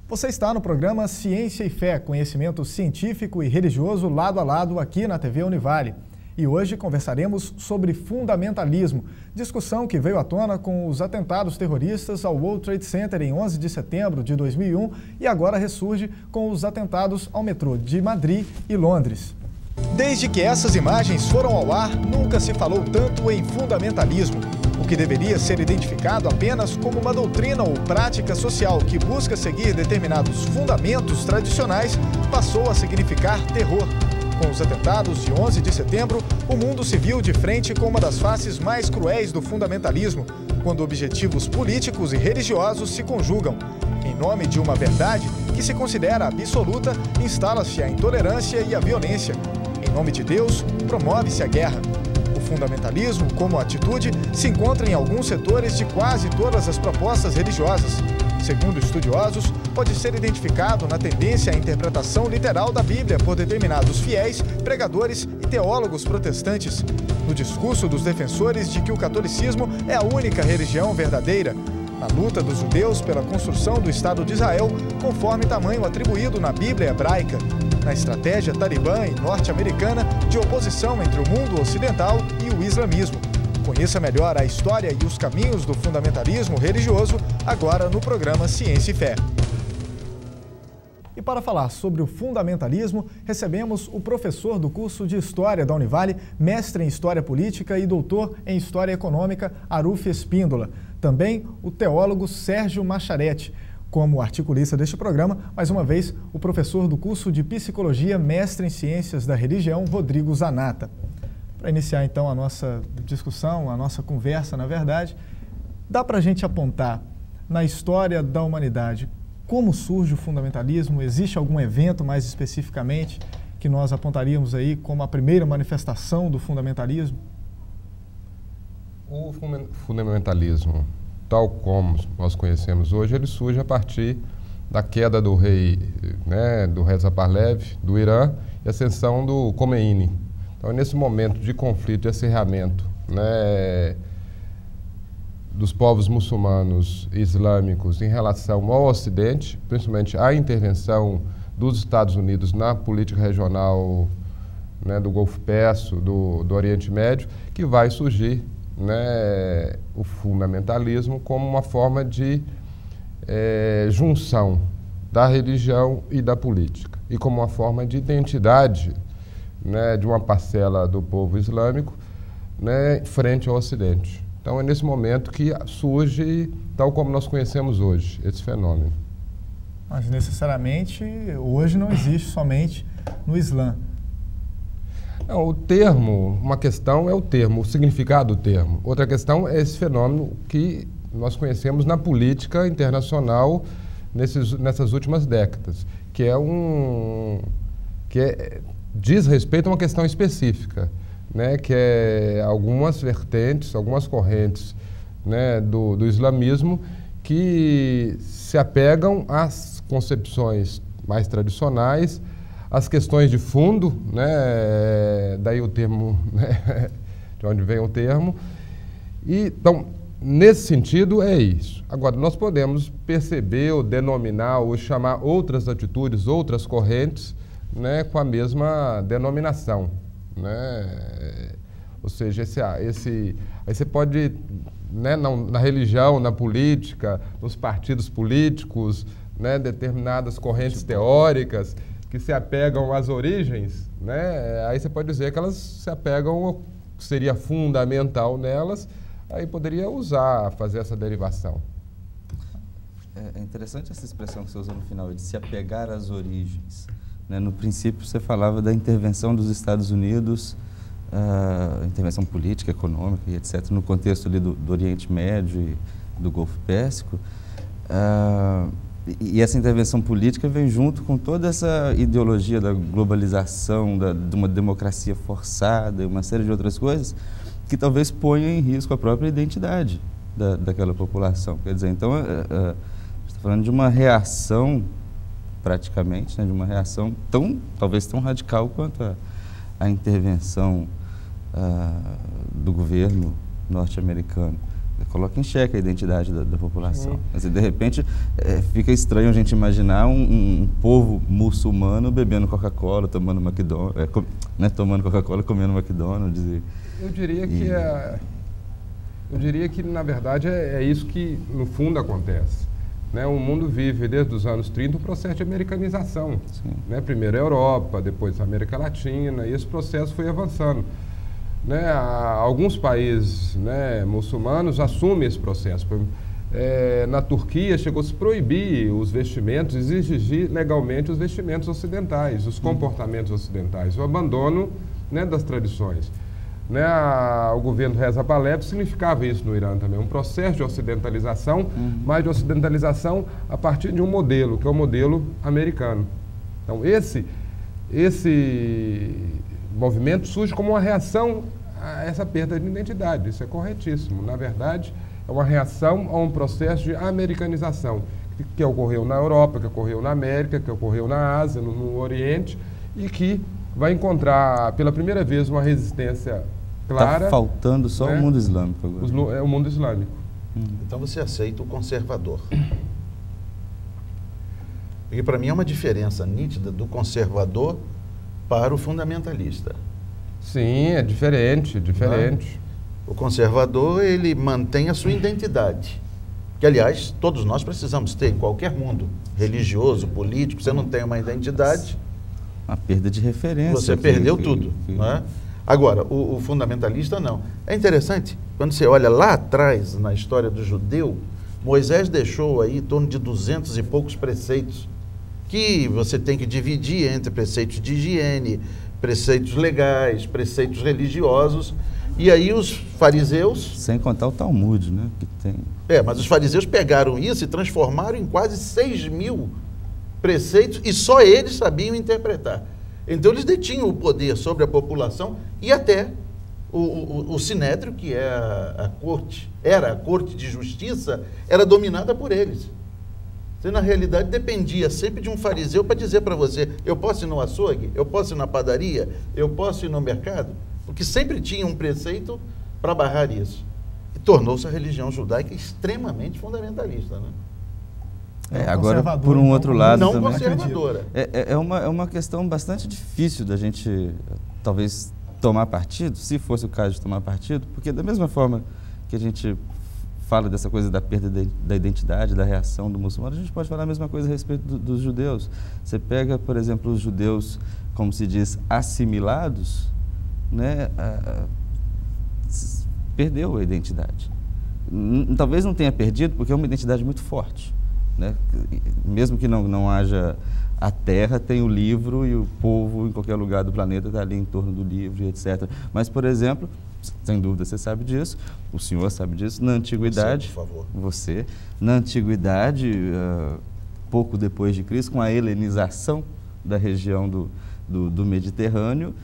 Você está no programa Ciência e Fé, conhecimento científico e religioso lado a lado aqui na TV Univale. E hoje conversaremos sobre fundamentalismo, discussão que veio à tona com os atentados terroristas ao World Trade Center em 11 de setembro de 2001 e agora ressurge com os atentados ao metrô de Madrid e Londres. Desde que essas imagens foram ao ar, nunca se falou tanto em fundamentalismo. O que deveria ser identificado apenas como uma doutrina ou prática social que busca seguir determinados fundamentos tradicionais, passou a significar terror. Com os atentados de 11 de setembro, o mundo se viu de frente com uma das faces mais cruéis do fundamentalismo, quando objetivos políticos e religiosos se conjugam. Em nome de uma verdade que se considera absoluta, instala-se a intolerância e a violência. Em nome de Deus, promove-se a guerra. O fundamentalismo, como atitude, se encontra em alguns setores de quase todas as propostas religiosas. Segundo estudiosos, pode ser identificado na tendência à interpretação literal da Bíblia por determinados fiéis, pregadores e teólogos protestantes. No discurso dos defensores de que o catolicismo é a única religião verdadeira. Na luta dos judeus pela construção do Estado de Israel, conforme tamanho atribuído na Bíblia hebraica. Na estratégia talibã e norte-americana de oposição entre o mundo ocidental e o islamismo. Conheça melhor a história e os caminhos do fundamentalismo religioso agora no programa Ciência e Fé. E para falar sobre o fundamentalismo, recebemos o professor do curso de História da Univale, mestre em História Política e doutor em História Econômica, Aruf Espíndola. Também o teólogo Sérgio Macharete. Como articulista deste programa, mais uma vez, o professor do curso de Psicologia, mestre em Ciências da Religião, Rodrigo Zanata. Para iniciar, então, a nossa discussão, a nossa conversa, na verdade, dá para a gente apontar na história da humanidade como surge o fundamentalismo? Existe algum evento, mais especificamente, que nós apontaríamos aí como a primeira manifestação do fundamentalismo? O fundamentalismo, tal como nós conhecemos hoje, ele surge a partir da queda do rei, do Reza Pahlavi, do Irã, e a ascensão do Khomeini. Então, nesse momento de conflito e acerramento, dos povos muçulmanos e islâmicos em relação ao Ocidente, principalmente a intervenção dos Estados Unidos na política regional, do Golfo Pérsico, do Oriente Médio, que vai surgir o fundamentalismo como uma forma de junção da religião e da política, e como uma forma de identidade de uma parcela do povo islâmico frente ao Ocidente. Então é nesse momento que surge, tal como nós conhecemos hoje, esse fenômeno. Mas necessariamente hoje não existe somente no Islã. Não, o termo, uma questão é o termo, o significado do termo. Outra questão é esse fenômeno que nós conhecemos na política internacional nessas últimas décadas, diz respeito a uma questão específica, que é algumas vertentes, algumas correntes do islamismo que se apegam às concepções mais tradicionais, as questões de fundo, daí o termo, de onde vem o termo. E, então, nesse sentido, é isso. Agora, nós podemos perceber, ou denominar, ou chamar outras atitudes, outras correntes, com a mesma denominação. Ou seja, aí você pode, na religião, na política, nos partidos políticos, determinadas correntes teóricas, que se apegam às origens, aí você pode dizer que elas se apegam ao que seria fundamental nelas, aí poderia fazer essa derivação. É interessante essa expressão que você usou no final, de se apegar às origens. No princípio, você falava da intervenção dos Estados Unidos, intervenção política, econômica e etc., no contexto ali do Oriente Médio e do Golfo Pérsico. E essa intervenção política vem junto com toda essa ideologia da globalização, de uma democracia forçada e uma série de outras coisas que talvez ponha em risco a própria identidade daquela população. Quer dizer, então, a gente está falando de uma reação, praticamente, né, de uma reação talvez tão radical quanto a intervenção do governo norte-americano. Coloca em xeque a identidade da população. Mas, de repente, fica estranho a gente imaginar um povo muçulmano bebendo Coca-Cola, tomando McDonald's, tomando Coca-Cola, comendo McDonald's. Eu diria que, na verdade, é isso que, no fundo, acontece. Né? O mundo vive, desde os anos 30, um processo de americanização. Né? Primeiro a Europa, depois a América Latina, e esse processo foi avançando. Né, alguns países, né, muçulmanos assumem esse processo. Na Turquia chegou a se proibir os vestimentos, exigir legalmente os vestimentos ocidentais, os comportamentos ocidentais, o abandono, né, das tradições. Né, o governo Reza Pahlavi significava isso no Irã também, um processo de ocidentalização, mas de ocidentalização a partir de um modelo, que é o modelo americano. Então, esse movimento surge como uma reação a essa perda de identidade. Isso é corretíssimo. Na verdade, é uma reação a um processo de americanização que ocorreu na Europa, que ocorreu na América, que ocorreu na Ásia, no Oriente, e que vai encontrar pela primeira vez uma resistência clara. Está faltando só, né, o mundo islâmico agora. É o mundo islâmico. Então você aceita o conservador. Porque para mim é uma diferença nítida do conservador para o fundamentalista. Sim, é diferente. O conservador, ele mantém a sua identidade, que, aliás, todos nós precisamos ter em qualquer mundo, religioso, político. Você não tem uma identidade... Uma perda de referência. Você perdeu tudo. Não é? Agora, o fundamentalista não. É interessante, quando você olha lá atrás, na história do judeu, Moisés deixou aí em torno de 200 e poucos preceitos, que você tem que dividir entre preceitos de higiene, preceitos legais, preceitos religiosos, e aí os fariseus... Sem contar o Talmud, né? Que tem... mas os fariseus pegaram isso e transformaram em quase 6.000 preceitos, e só eles sabiam interpretar. Então eles detinham o poder sobre a população, e até o Sinédrio, que é era a corte de justiça, era dominada por eles. Você, na realidade, dependia sempre de um fariseu para dizer para você: eu posso ir no açougue, eu posso ir na padaria, eu posso ir no mercado, porque sempre tinha um preceito para barrar isso. E tornou-se a religião judaica extremamente fundamentalista, né? Agora, por um outro lado, não também, conservadora. É uma questão bastante difícil da gente, talvez, tomar partido, se fosse o caso de tomar partido, porque da mesma forma que a gente fala dessa coisa da perda da identidade, da reação do muçulmano, a gente pode falar a mesma coisa a respeito dos judeus. Você pega, por exemplo, os judeus, como se diz, assimilados, né, perdeu a identidade. Talvez não tenha perdido, porque é uma identidade muito forte, né? Mesmo que não haja a terra, tem o livro, e o povo em qualquer lugar do planeta está ali em torno do livro, etc. Mas, por exemplo, sem dúvida você sabe disso, o senhor sabe disso, na antiguidade, por favor. Na antiguidade, pouco depois de Cristo, com a helenização da região do Mediterrâneo,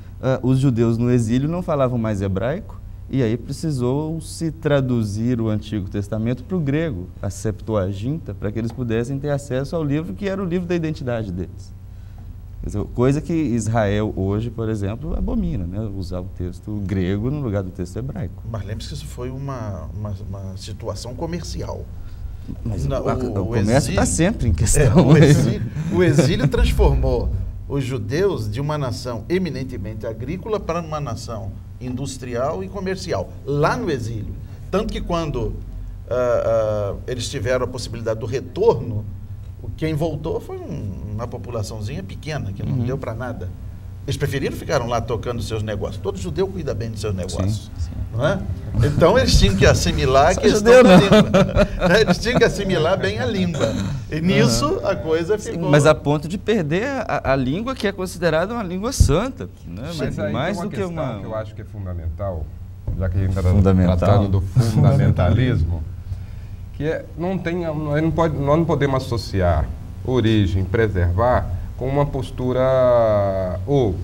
os judeus no exílio não falavam mais hebraico, e aí precisou se traduzir o Antigo Testamento para o grego, a Septuaginta, para que eles pudessem ter acesso ao livro que era o livro da identidade deles. Quer dizer, coisa que Israel hoje, por exemplo, abomina, né? Usar o texto grego no lugar do texto hebraico. Mas lembre-se que isso foi uma situação comercial. Mas o comércio está sempre em questão. O exílio transformou os judeus de uma nação eminentemente agrícola para uma nação industrial e comercial, lá no exílio. Tanto que quando eles tiveram a possibilidade do retorno, quem voltou foi uma populaçãozinha pequena, que não deu para nada. Eles preferiram ficaram lá tocando seus negócios. Todo judeu cuida bem dos seus negócios. Sim. Não é? Então eles tinham que assimilar a questão da língua. Eles tinham que assimilar bem a língua. E nisso a coisa ficou... Sim, mas a ponto de perder a língua que é considerada uma língua santa. Né? Mas aí mais tem do que uma... que eu acho que é fundamental, já que a gente está tratando do fundamentalismo, nós não podemos associar origem, preservar, com uma postura ou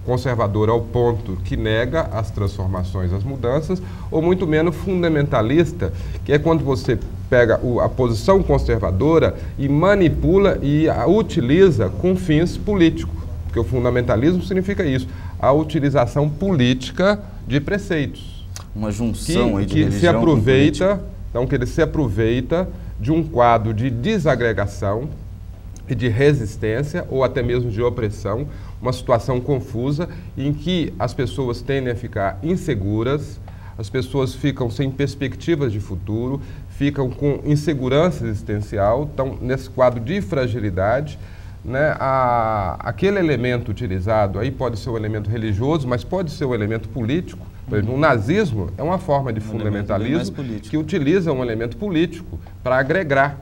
conservadora ao ponto que nega as transformações, as mudanças, ou muito menos fundamentalista, que é quando você pega a posição conservadora e manipula e a utiliza com fins políticos, porque o fundamentalismo significa isso, a utilização política de preceitos. Uma junção aí de que religião se aproveita, com política. então que ele se aproveita de um quadro de desagregação e de resistência ou até mesmo de opressão, uma situação confusa em que as pessoas tendem a ficar inseguras, as pessoas ficam sem perspectivas de futuro, ficam com insegurança existencial, estão nesse quadro de fragilidade, né? Aquele elemento utilizado aí pode ser um elemento religioso, mas pode ser um elemento político. Por exemplo, o nazismo é uma forma de fundamentalismo que utiliza um elemento político para agregar.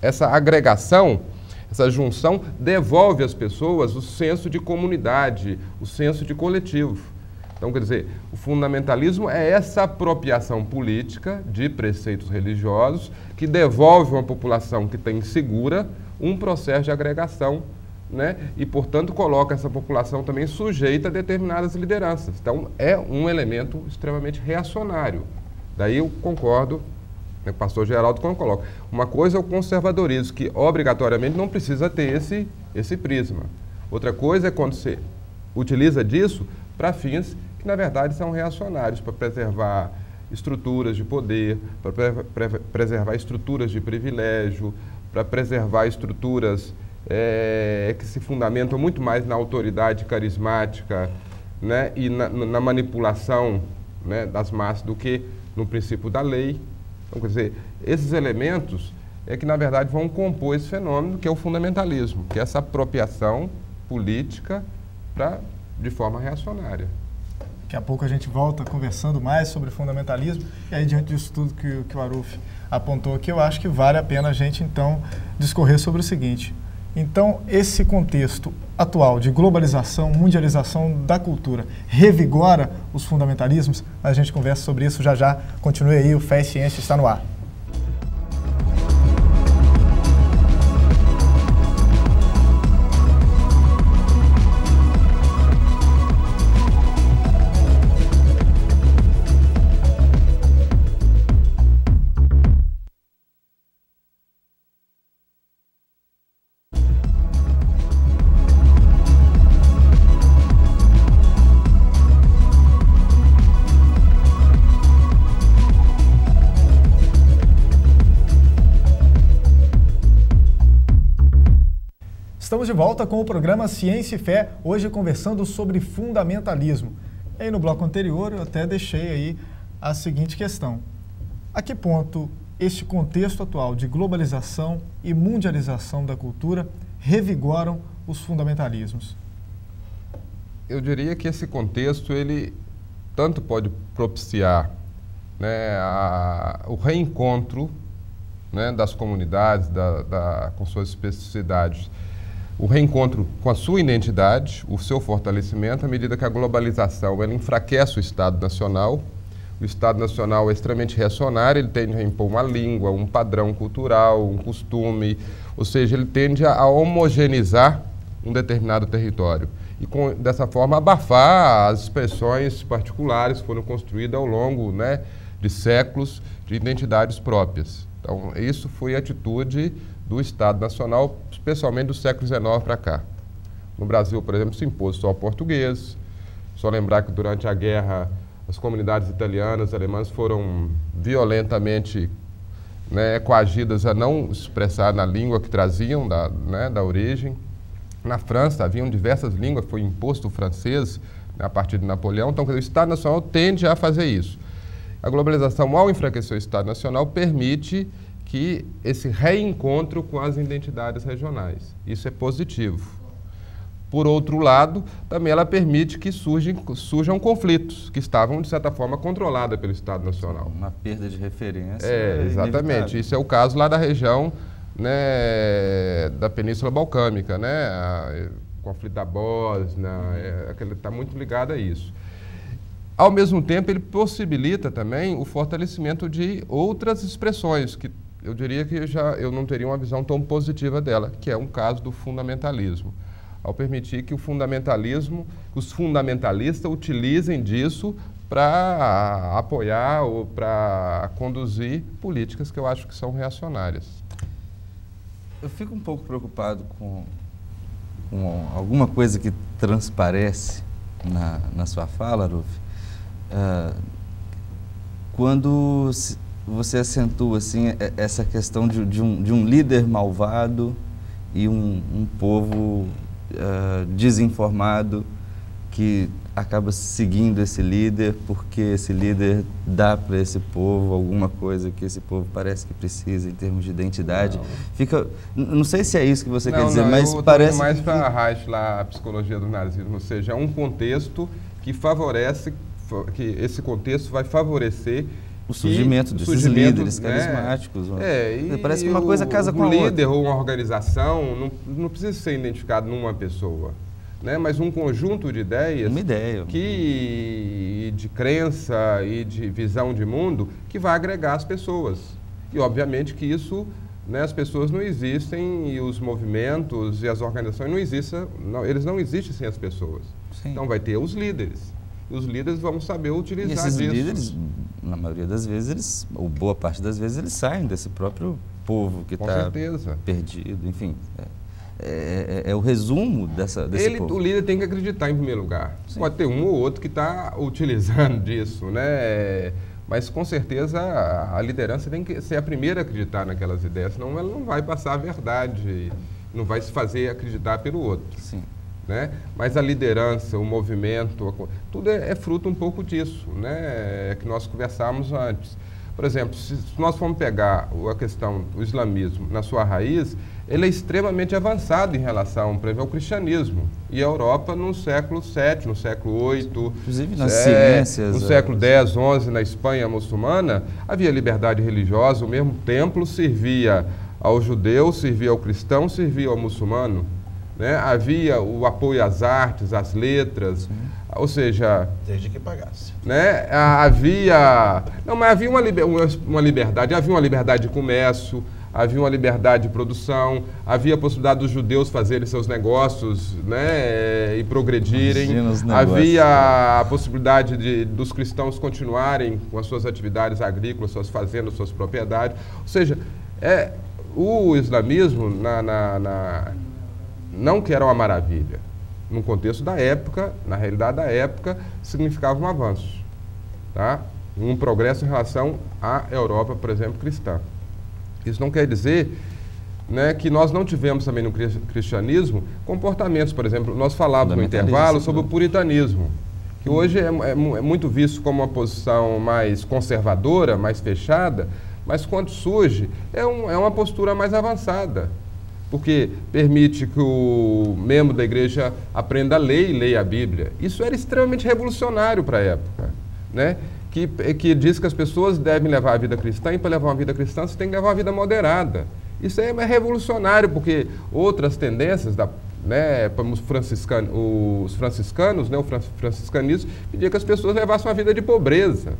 Essa agregação, essa junção devolve às pessoas o senso de comunidade, o senso de coletivo. Então, quer dizer, o fundamentalismo é essa apropriação política de preceitos religiosos que devolve a uma população que está insegura um processo de agregação, né? E, portanto, coloca essa população também sujeita a determinadas lideranças. Então, é um elemento extremamente reacionário. Daí eu concordo com o pastor Geraldo quando coloca. Uma coisa é o conservadorismo, que obrigatoriamente não precisa ter esse prisma. Outra coisa é quando você utiliza disso para fins que, na verdade, são reacionários, para preservar estruturas de poder, para preservar estruturas de privilégio, para preservar estruturas que se fundamentam muito mais na autoridade carismática, né, e na manipulação, né, das massas do que no princípio da lei. Então, quer dizer, esses elementos é que, na verdade, vão compor esse fenômeno que é o fundamentalismo, que é essa apropriação política de forma reacionária. Daqui a pouco a gente volta conversando mais sobre fundamentalismo. E aí, diante disso tudo que o Aruf apontou aqui, eu acho que vale a pena a gente, então, discorrer sobre o seguinte. Então, esse contexto atual de globalização, mundialização da cultura, revigora os fundamentalismos? A gente conversa sobre isso já já. Continue aí, o Fé e Ciência está no ar. Estamos de volta com o programa Ciência e Fé, hoje conversando sobre fundamentalismo. E aí no bloco anterior eu até deixei aí a seguinte questão. A que ponto este contexto atual de globalização e mundialização da cultura revigoram os fundamentalismos? Eu diria que esse contexto, ele tanto pode propiciar, né, o reencontro, né, das comunidades com suas especificidades, o reencontro com a sua identidade, o seu fortalecimento, à medida que a globalização ela enfraquece o Estado Nacional. O Estado Nacional é extremamente reacionário, ele tende a impor uma língua, um padrão cultural, um costume, ou seja, ele tende a homogeneizar um determinado território e, dessa forma, abafar as expressões particulares que foram construídas ao longo, né, de séculos de identidades próprias. Então, isso foi a atitude do Estado Nacional, especialmente do século XIX para cá. No Brasil, por exemplo, se impôs só o português. Só lembrar que durante a guerra as comunidades italianas, alemãs foram violentamente, né, coagidas a não expressar na língua que traziam da origem. Na França haviam diversas línguas, foi imposto o francês, né, a partir de Napoleão. Então, o Estado Nacional tende a fazer isso. A globalização, ao enfraquecer o Estado Nacional, permite que esse reencontro com as identidades regionais. Isso é positivo. Por outro lado, também ela permite que surjam conflitos que estavam, de certa forma, controlados pelo Estado Nacional. Uma perda de referência. Exatamente. Inevitável. Isso é o caso lá da região, né, da Península Balcânica, né, o conflito da Bósnia, está muito ligado a isso. Ao mesmo tempo, ele possibilita também o fortalecimento de outras expressões que eu diria que eu não teria uma visão tão positiva dela, que é um caso do fundamentalismo. Ao permitir que os fundamentalistas utilizem disso para apoiar ou para conduzir políticas que eu acho que são reacionárias. Eu fico um pouco preocupado com alguma coisa que transparece na sua fala, Ruf, quando você acentua assim, essa questão de um líder malvado e um povo desinformado que acaba seguindo esse líder porque esse líder dá para esse povo alguma coisa que esse povo parece que precisa em termos de identidade. Não sei se é isso que você quer dizer, mas parece mais para Reich lá, a psicologia do nazismo, ou seja, é um contexto que favorece, que esse contexto vai favorecer o surgimento desses líderes carismáticos. Parece que uma coisa casa com a outra. Um líder ou uma organização não precisa ser identificado numa pessoa, né? Mas um conjunto de ideias, de crença e de visão de mundo que vai agregar as pessoas. E obviamente que isso, né, as pessoas não existem e os movimentos e as organizações eles não existem sem as pessoas. Sim. Então vai ter os líderes. E os líderes vão saber utilizar esses disso. Líderes, na maioria das vezes, ou boa parte das vezes, eles saem desse próprio povo que está perdido, enfim. É o resumo desse povo. O líder tem que acreditar em primeiro lugar. Sim. Pode ter um ou outro que está utilizando disso, né? Mas com certeza a liderança tem que ser a primeira a acreditar naquelas ideias, senão ela não vai passar a verdade, não vai se fazer acreditar pelo outro. Sim. Né? Mas a liderança, o movimento, tudo é fruto um pouco disso, né? Que nós conversamos antes. Por exemplo, se nós formos pegar a questão do islamismo na sua raiz, ele é extremamente avançado em relação, por exemplo, ao cristianismo. E a Europa no século VII, no século VIII, inclusive nas ciências, no século X, XI, na Espanha muçulmana, havia liberdade religiosa, o mesmo templo servia ao judeu, servia ao cristão, servia ao muçulmano. Né? Havia o apoio às artes, às letras, sim, ou seja... Desde que pagasse. Né? Mas havia uma liberdade, havia uma liberdade de comércio, havia uma liberdade de produção, havia a possibilidade dos judeus fazerem seus negócios, né, e progredirem, havia a possibilidade dos cristãos continuarem com as suas atividades agrícolas, suas fazendas, suas propriedades, ou seja, o islamismo não que era uma maravilha, no contexto da época, na realidade da época, significava um avanço, tá? Um progresso em relação à Europa, por exemplo, cristã. Isso não quer dizer, né, que nós não tivemos também no cristianismo comportamentos, por exemplo, nós falávamos no intervalo sobre o puritanismo, que hoje é muito visto como uma posição mais conservadora, mais fechada, mas quando surge é uma postura mais avançada, porque permite que o membro da igreja aprenda a ler e leia a Bíblia. Isso era extremamente revolucionário para a época, né? Que diz que as pessoas devem levar a vida cristã, e para levar uma vida cristã você tem que levar uma vida moderada. Isso é revolucionário, porque outras tendências, né, os franciscanos, né, o franciscanismo, pedia que as pessoas levassem uma vida de pobreza,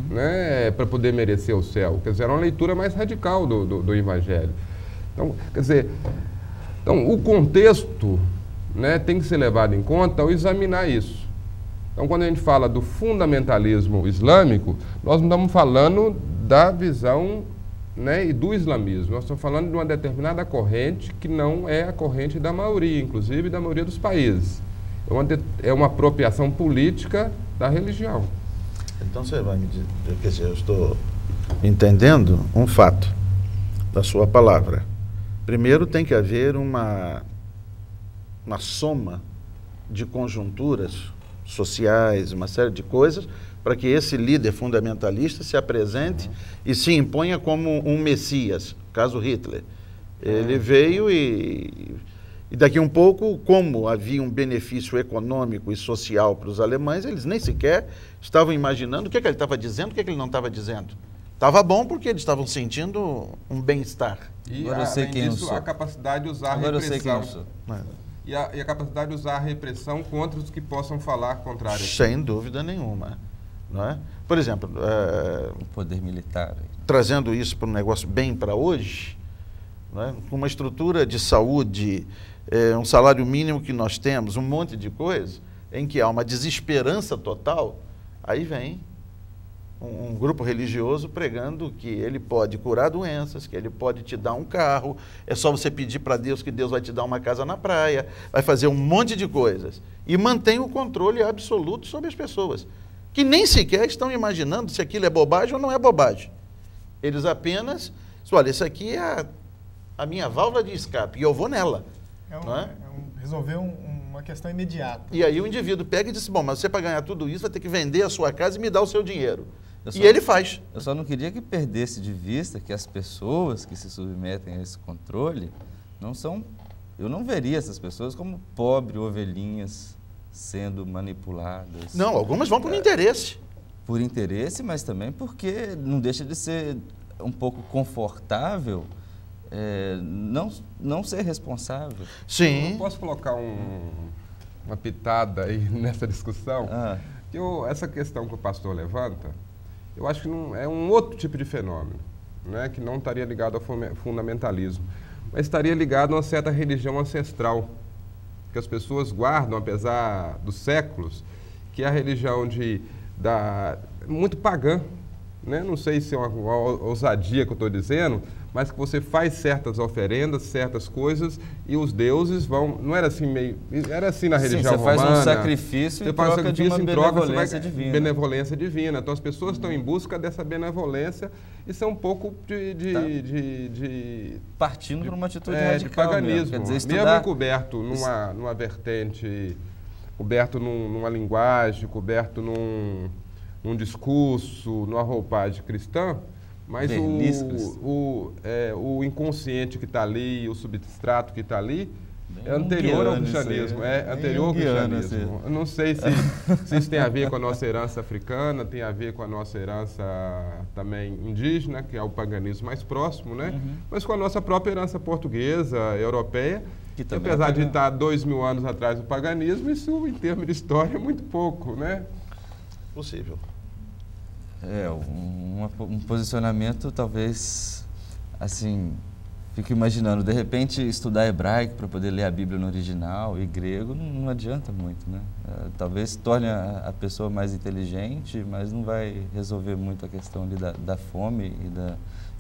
né, para poder merecer o céu. Quer dizer, era uma leitura mais radical do Evangelho. Então, quer dizer, o contexto, né, tem que ser levado em conta ao examinar isso. Então, quando a gente fala do fundamentalismo islâmico, nós não estamos falando da visão, né, e do islamismo. Nós estamos falando de uma determinada corrente que não é a corrente da maioria, inclusive da maioria dos países. É uma apropriação política da religião. Então, você vai me dizer, quer dizer, eu estou entendendo um fato da sua palavra. Primeiro, tem que haver uma soma de conjunturas sociais, uma série de coisas, para que esse líder fundamentalista se apresente e se imponha como um messias, caso Hitler. Ele veio e daqui um pouco, como havia um benefício econômico e social para os alemães, eles nem sequer estavam imaginando o que ele estava dizendo, o que ele não estava dizendo. Estava bom porque eles estavam sentindo um bem-estar. E, além disso, a capacidade de usar a repressão. E a capacidade de usar a repressão contra os que possam falar contrário. Sem dúvida nenhuma. não é? Por exemplo, O poder militar. trazendo isso para um negócio bem para hoje, não é? Com uma estrutura de saúde, um salário mínimo que nós temos, um monte de coisa, em que há uma desesperança total, aí vem um grupo religioso pregando que ele pode curar doenças, que ele pode te dar um carro, é só você pedir para Deus que Deus vai te dar uma casa na praia, vai fazer um monte de coisas. E mantém o controle absoluto sobre as pessoas, que nem sequer estão imaginando se aquilo é bobagem ou não é bobagem. Eles apenas, olha, isso aqui é a minha válvula de escape e eu vou nela. Resolver uma questão imediata. E aí o indivíduo pega e diz, bom, mas você para ganhar tudo isso vai ter que vender a sua casa e me dar o seu dinheiro. E ele faz. Eu só não queria que perdesse de vista que as pessoas que se submetem a esse controle não são... Eu não veria essas pessoas como pobres ovelhinhas sendo manipuladas. Não, algumas vão por interesse. Por interesse, mas também porque não deixa de ser um pouco confortável não ser responsável. Sim. Eu posso colocar uma pitada aí nessa discussão? Que essa questão que o pastor levanta, eu acho que é um outro tipo de fenômeno, né, que não estaria ligado ao fundamentalismo, mas estaria ligado a uma certa religião ancestral, que as pessoas guardam, apesar dos séculos, que é a religião muito pagã, né? Não sei se é uma ousadia que eu estou dizendo, mas que você faz certas oferendas, certas coisas, e os deuses vão... Não era assim meio... Era assim na religião romana. Você faz um sacrifício em troca de uma benevolência divina. Benevolência divina. Então as pessoas estão em busca dessa benevolência e são um pouco partindo para uma atitude radical. De paganismo. Quer dizer, mesmo encoberto numa vertente, coberto numa linguagem, coberto num discurso, numa roupagem cristã, mas o inconsciente que está ali, o substrato que está ali, é anterior ao cristianismo. É anterior ao cristianismo. Eu não sei se isso tem a ver com a nossa herança africana, tem a ver com a nossa herança também indígena, que é o paganismo mais próximo, né? Mas com a nossa própria herança portuguesa, europeia, que apesar de estar 2000 anos atrás do paganismo, isso em termos de história é muito pouco, né? Possível. Um posicionamento talvez, assim, fico imaginando, de repente estudar hebraico para poder ler a Bíblia no original e grego não adianta muito, né? Talvez torne a pessoa mais inteligente, mas não vai resolver muito a questão ali da fome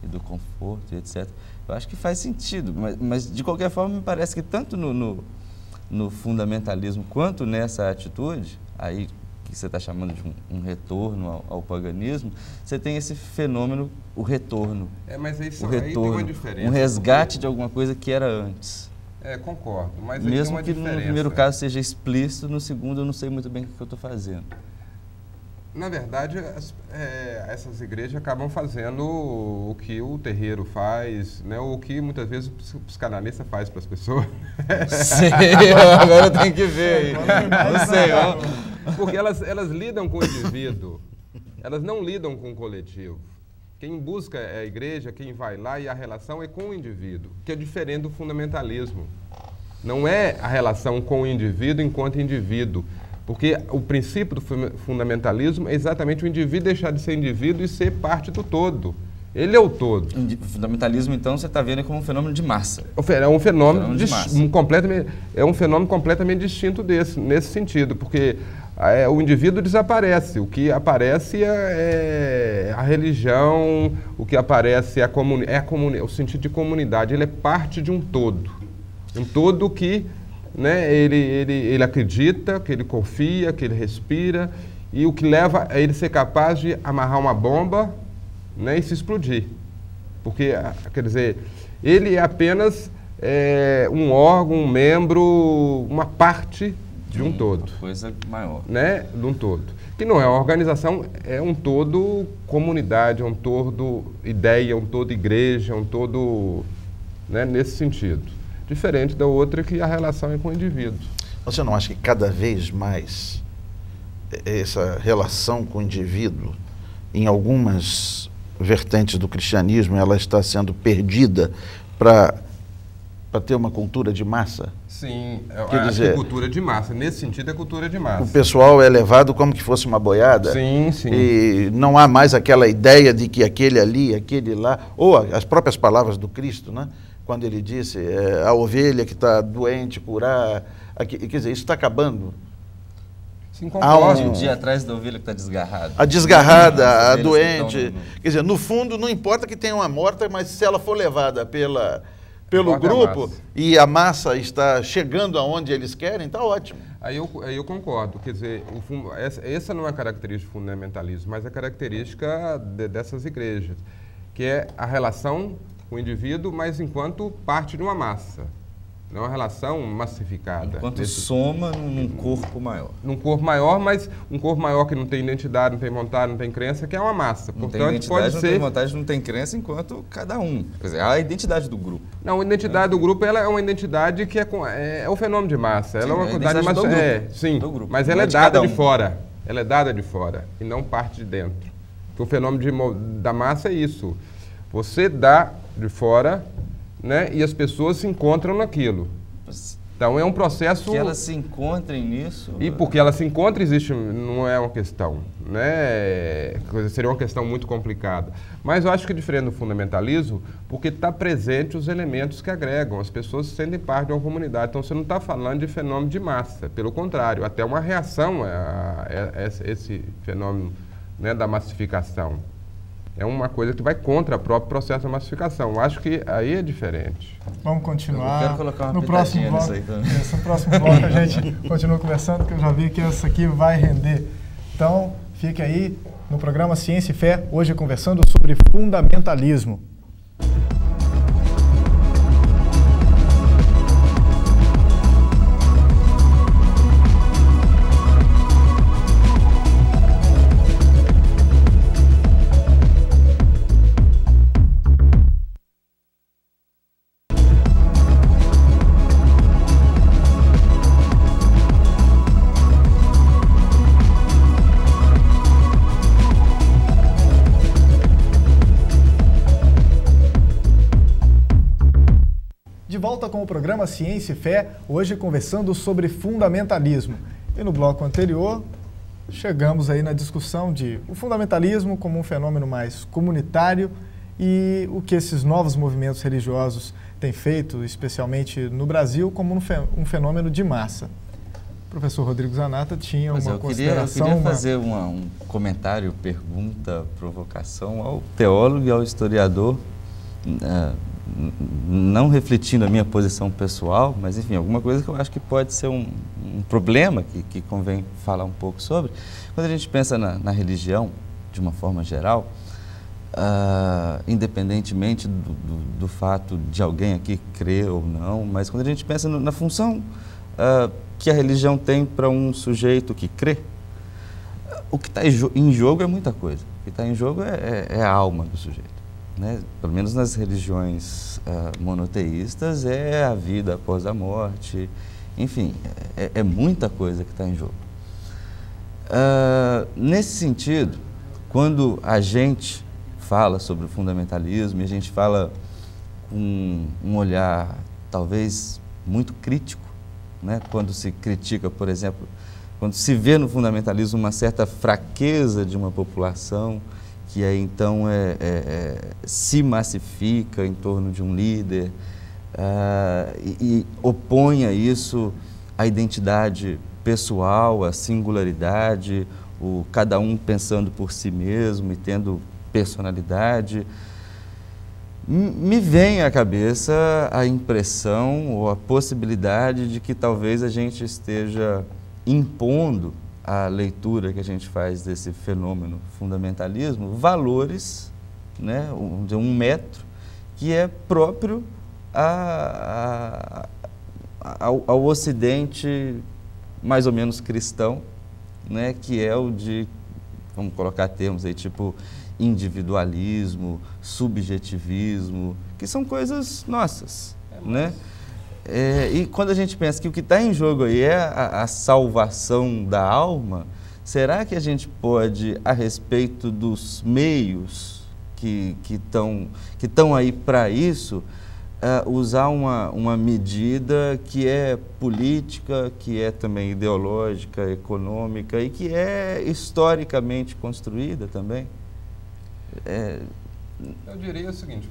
e do conforto e etc. Eu acho que faz sentido, mas de qualquer forma me parece que tanto no fundamentalismo quanto nessa atitude, aí que você está chamando de um retorno ao paganismo, você tem esse fenômeno, o retorno. Mas aí o retorno, aí tem uma diferença. Um resgate de alguma coisa que era antes. Concordo, mas mesmo aí tem uma que diferença. No primeiro caso seja explícito, no segundo eu não sei muito bem o que eu estou fazendo. Na verdade, essas igrejas acabam fazendo o que o terreiro faz, né? O que muitas vezes o psicanalista faz para as pessoas. Sim, agora eu tenho que ver aí. Não sei, porque elas lidam com o indivíduo, elas não lidam com o coletivo. Quem busca é a igreja, quem vai lá, e a relação é com o indivíduo, que é diferente do fundamentalismo. Não é a relação com o indivíduo enquanto indivíduo, porque o princípio do fundamentalismo é exatamente o indivíduo deixar de ser indivíduo e ser parte do todo. Ele é o todo. O fundamentalismo, então, você está vendo como um fenômeno de massa. É um fenômeno completamente distinto nesse sentido, porque o indivíduo desaparece. O que aparece é a religião, o que aparece é o sentido de comunidade. Ele é parte de um todo. Um todo que, né, ele acredita, que ele confia, que ele respira, e o que leva a ele ser capaz de amarrar uma bomba, né, e se explodir. Porque, quer dizer, ele é apenas um órgão, um membro, uma parte de um todo. Uma coisa maior. Né, de um todo. Que não é uma organização, é um todo comunidade, é um todo ideia, é um todo igreja, é um todo, né, nesse sentido. Diferente da outra, que a relação é com o indivíduo. Você não acha que cada vez mais essa relação com o indivíduo, em algumas vertentes do cristianismo, ela está sendo perdida para para ter uma cultura de massa? Sim, Quer dizer, é cultura de massa. Nesse sentido, é cultura de massa. O pessoal é levado como que fosse uma boiada? Sim, sim. E não há mais aquela ideia de que aquele ali, aquele lá, ou as próprias palavras do Cristo, né? Quando ele disse, a ovelha que está doente, curar, quer dizer, isso está acabando. Sim, concordo. Um dia atrás da ovelha que está desgarrada. A desgarrada, a doente. Quer dizer, no fundo, não importa que tenha uma morta, mas se ela for levada pelo grupo e a massa está chegando aonde eles querem, está ótimo. Aí eu concordo. Quer dizer, essa não é a característica do fundamentalismo, mas a característica dessas igrejas, que é a relação com o indivíduo, mas enquanto parte de uma massa. Não é uma relação massificada. Enquanto soma num corpo maior. Num corpo maior, mas um corpo maior que não tem identidade, não tem vontade, não tem crença, que é uma massa. Não Portanto, tem identidade, pode não ser... tem vontade, não tem crença, enquanto cada um. Quer dizer, a identidade do grupo. Não, a identidade do grupo ela é uma identidade que é o fenômeno de massa. Ela Sim, é uma quantidade de massa. do grupo, Sim, do grupo, mas não ela é é de dada cada de um. fora. Ela é dada de fora e não parte de dentro. Porque o fenômeno da massa é isso. Você dá de fora, né, e as pessoas se encontram naquilo. Então é um processo... Que elas se encontrem nisso... E porque elas se encontram, existe, não é uma questão, né? Seria uma questão muito complicada. Mas eu acho que é diferente do fundamentalismo, porque está presente os elementos que agregam, as pessoas se sentem parte de uma comunidade. Então você não está falando de fenômeno de massa, pelo contrário, até uma reação a esse fenômeno, né, da massificação. É uma coisa que vai contra o próprio processo da massificação. Eu acho que aí é diferente. Vamos continuar. Eu quero colocar uma no próximo bloco. No próximo bloco a gente continua conversando, porque eu já vi que essa aqui vai render. Então, fique aí no programa Ciência e Fé, hoje conversando sobre fundamentalismo. De volta com o programa Ciência e Fé, hoje conversando sobre fundamentalismo. E no bloco anterior, chegamos aí na discussão de o fundamentalismo como um fenômeno mais comunitário e o que esses novos movimentos religiosos têm feito, especialmente no Brasil, como um fenômeno de massa. O professor Rodrigo Zanata tinha uma consideração... Eu queria fazer um comentário, pergunta, provocação ao teólogo e ao historiador, não refletindo a minha posição pessoal, mas enfim, alguma coisa que eu acho que pode ser um problema que convém falar um pouco sobre. Quando a gente pensa na religião, de uma forma geral, independentemente do fato de alguém aqui crer ou não, mas quando a gente pensa na função que a religião tem para um sujeito que crê, o que está em jogo é muita coisa. O que está em jogo é a alma do sujeito. Né? Pelo menos nas religiões monoteístas, é a vida após a morte, enfim, é muita coisa que está em jogo. Nesse sentido, quando a gente fala sobre o fundamentalismo, e a gente fala com um olhar talvez muito crítico, né? Quando se critica, por exemplo, quando se vê no fundamentalismo uma certa fraqueza de uma população, que aí então se massifica em torno de um líder e opõe a isso a identidade pessoal, a singularidade, cada um pensando por si mesmo e tendo personalidade. Me vem à cabeça a impressão ou a possibilidade de que talvez a gente esteja impondo a leitura que a gente faz desse fenômeno fundamentalismo, valores, né, de um metro que é próprio ao Ocidente mais ou menos cristão, né, que é o de, vamos colocar termos aí, tipo individualismo, subjetivismo, que são coisas nossas, né? E quando a gente pensa que o que está em jogo aí é a salvação da alma, será que a gente pode, a respeito dos meios que estão aí para isso, usar uma medida que é política, que é também ideológica, econômica e que é historicamente construída também? Eu diria o seguinte,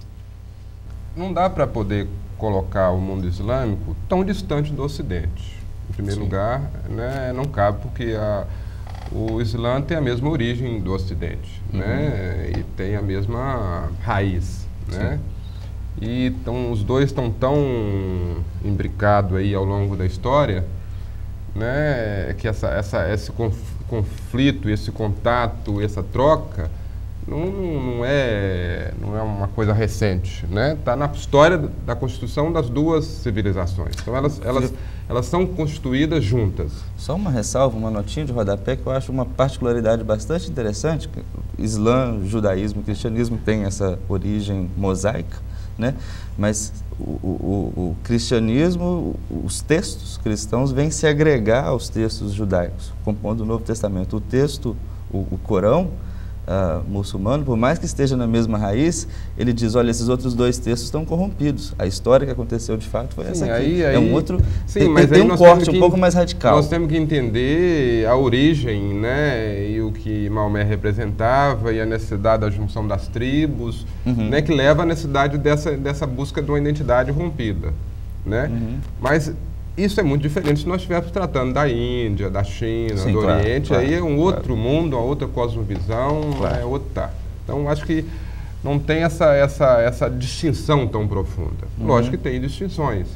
não dá para poder colocar o mundo islâmico tão distante do Ocidente. Em primeiro lugar, né, não cabe, porque o Islã tem a mesma origem do Ocidente, né, e tem a mesma raiz, né? E então, os dois estão tão imbricados aí ao longo da história, né, que esse conflito, esse contato, essa troca não é uma coisa recente, né? Está na história da constituição das duas civilizações. Então elas são constituídas juntas. Só uma ressalva, uma notinha de rodapé que eu acho uma particularidade bastante interessante. Islã, judaísmo, cristianismo tem essa origem mosaica, né? Mas o cristianismo, os textos cristãos vêm se agregar aos textos judaicos, compondo o Novo Testamento. O texto, o Corão, muçulmano, por mais que esteja na mesma raiz, ele diz, olha, esses outros dois textos estão corrompidos. A história que aconteceu de fato foi essa aqui. É um outro... Sim, mas tem um corte um pouco mais radical. Nós temos que entender a origem, né, e o que Maomé representava, e a necessidade da junção das tribos, né, que leva à necessidade dessa busca de uma identidade rompida, né? Mas isso é muito diferente se nós estivermos tratando da Índia, da China, do Oriente, aí é um outro mundo, uma outra cosmovisão, é outro. Então, acho que não tem essa distinção tão profunda. Lógico que tem distinções,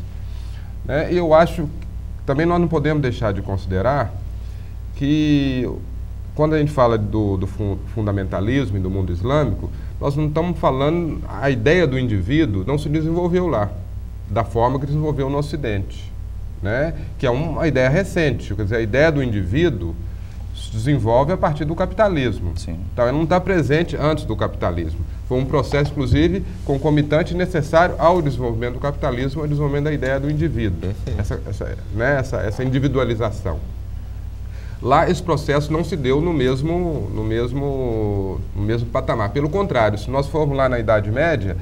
né? E eu acho que também nós não podemos deixar de considerar que, quando a gente fala do fundamentalismo e do mundo islâmico, nós não estamos falando, a ideia do indivíduo não se desenvolveu lá, da forma que desenvolveu no Ocidente. Né? Que é uma ideia recente, quer dizer, a ideia do indivíduo se desenvolve a partir do capitalismo. Sim. Então, ela não está presente antes do capitalismo. Foi um processo, inclusive, concomitante necessário ao desenvolvimento do capitalismo, ao desenvolvimento da ideia do indivíduo, essa individualização. Lá, esse processo não se deu no mesmo patamar. Pelo contrário, se nós formos lá na Idade Média,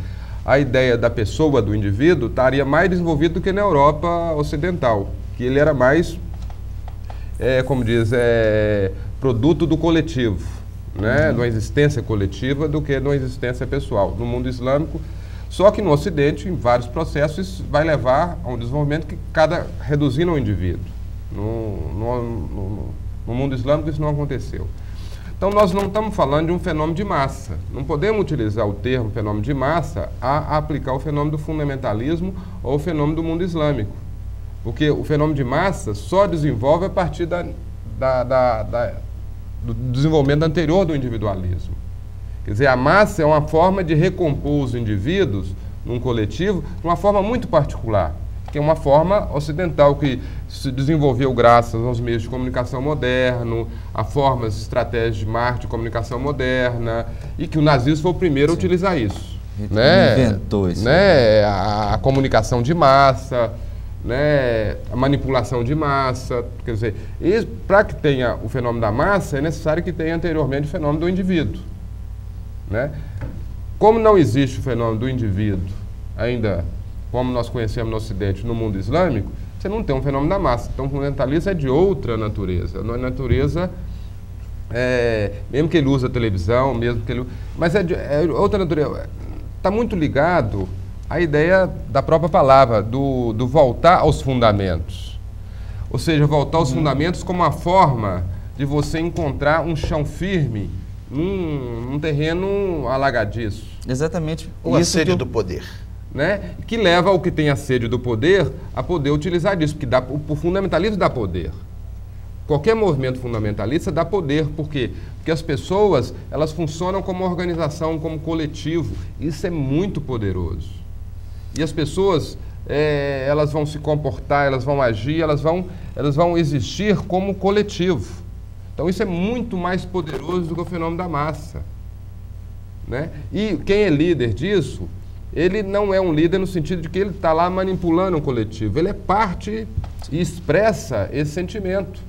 a ideia da pessoa, do indivíduo, estaria mais desenvolvida do que na Europa Ocidental, que ele era mais, como diz, produto do coletivo, né? De uma existência coletiva do que de uma existência pessoal. No mundo islâmico, só que no Ocidente, em vários processos, isso vai levar a um desenvolvimento que reduzindo o indivíduo. No mundo islâmico isso não aconteceu. Então, nós não estamos falando de um fenômeno de massa. Não podemos utilizar o termo fenômeno de massa a aplicar o fenômeno do fundamentalismo ou o fenômeno do mundo islâmico. Porque o fenômeno de massa só desenvolve a partir do desenvolvimento anterior do individualismo. Quer dizer, a massa é uma forma de recompor os indivíduos num coletivo de uma forma muito particular, que é uma forma ocidental que se desenvolveu graças aos meios de comunicação moderno, a formas, estratégias de marketing de comunicação moderna, e que o nazismo foi o primeiro a utilizar isso. Né? Inventou isso. Né? A comunicação de massa, né? A manipulação de massa. Quer dizer, para que tenha o fenômeno da massa, é necessário que tenha anteriormente o fenômeno do indivíduo. Né? Como não existe o fenômeno do indivíduo ainda, como nós conhecemos no Ocidente, no mundo islâmico, você não tem um fenômeno da massa. Então, o fundamentalismo é de outra natureza. Não é natureza, mesmo que ele use a televisão, mesmo que ele... Mas é outra natureza. Está muito ligado à ideia da própria palavra, do voltar aos fundamentos. Ou seja, voltar aos fundamentos como uma forma de você encontrar um chão firme num terreno alagadiço. Exatamente. Ou a sede do poder. Né? Que leva ao que tem a sede do poder a poder utilizar disso, porque o fundamentalismo dá poder. Qualquer movimento fundamentalista dá poder, por quê? Porque as pessoas, elas funcionam como organização, como coletivo, isso é muito poderoso. E as pessoas, elas vão se comportar, elas vão agir, elas vão existir como coletivo. Então isso é muito mais poderoso do que o fenômeno da massa. Né? E quem é líder disso, ele não é um líder no sentido de que ele está lá manipulando o coletivo. Ele é parte e expressa esse sentimento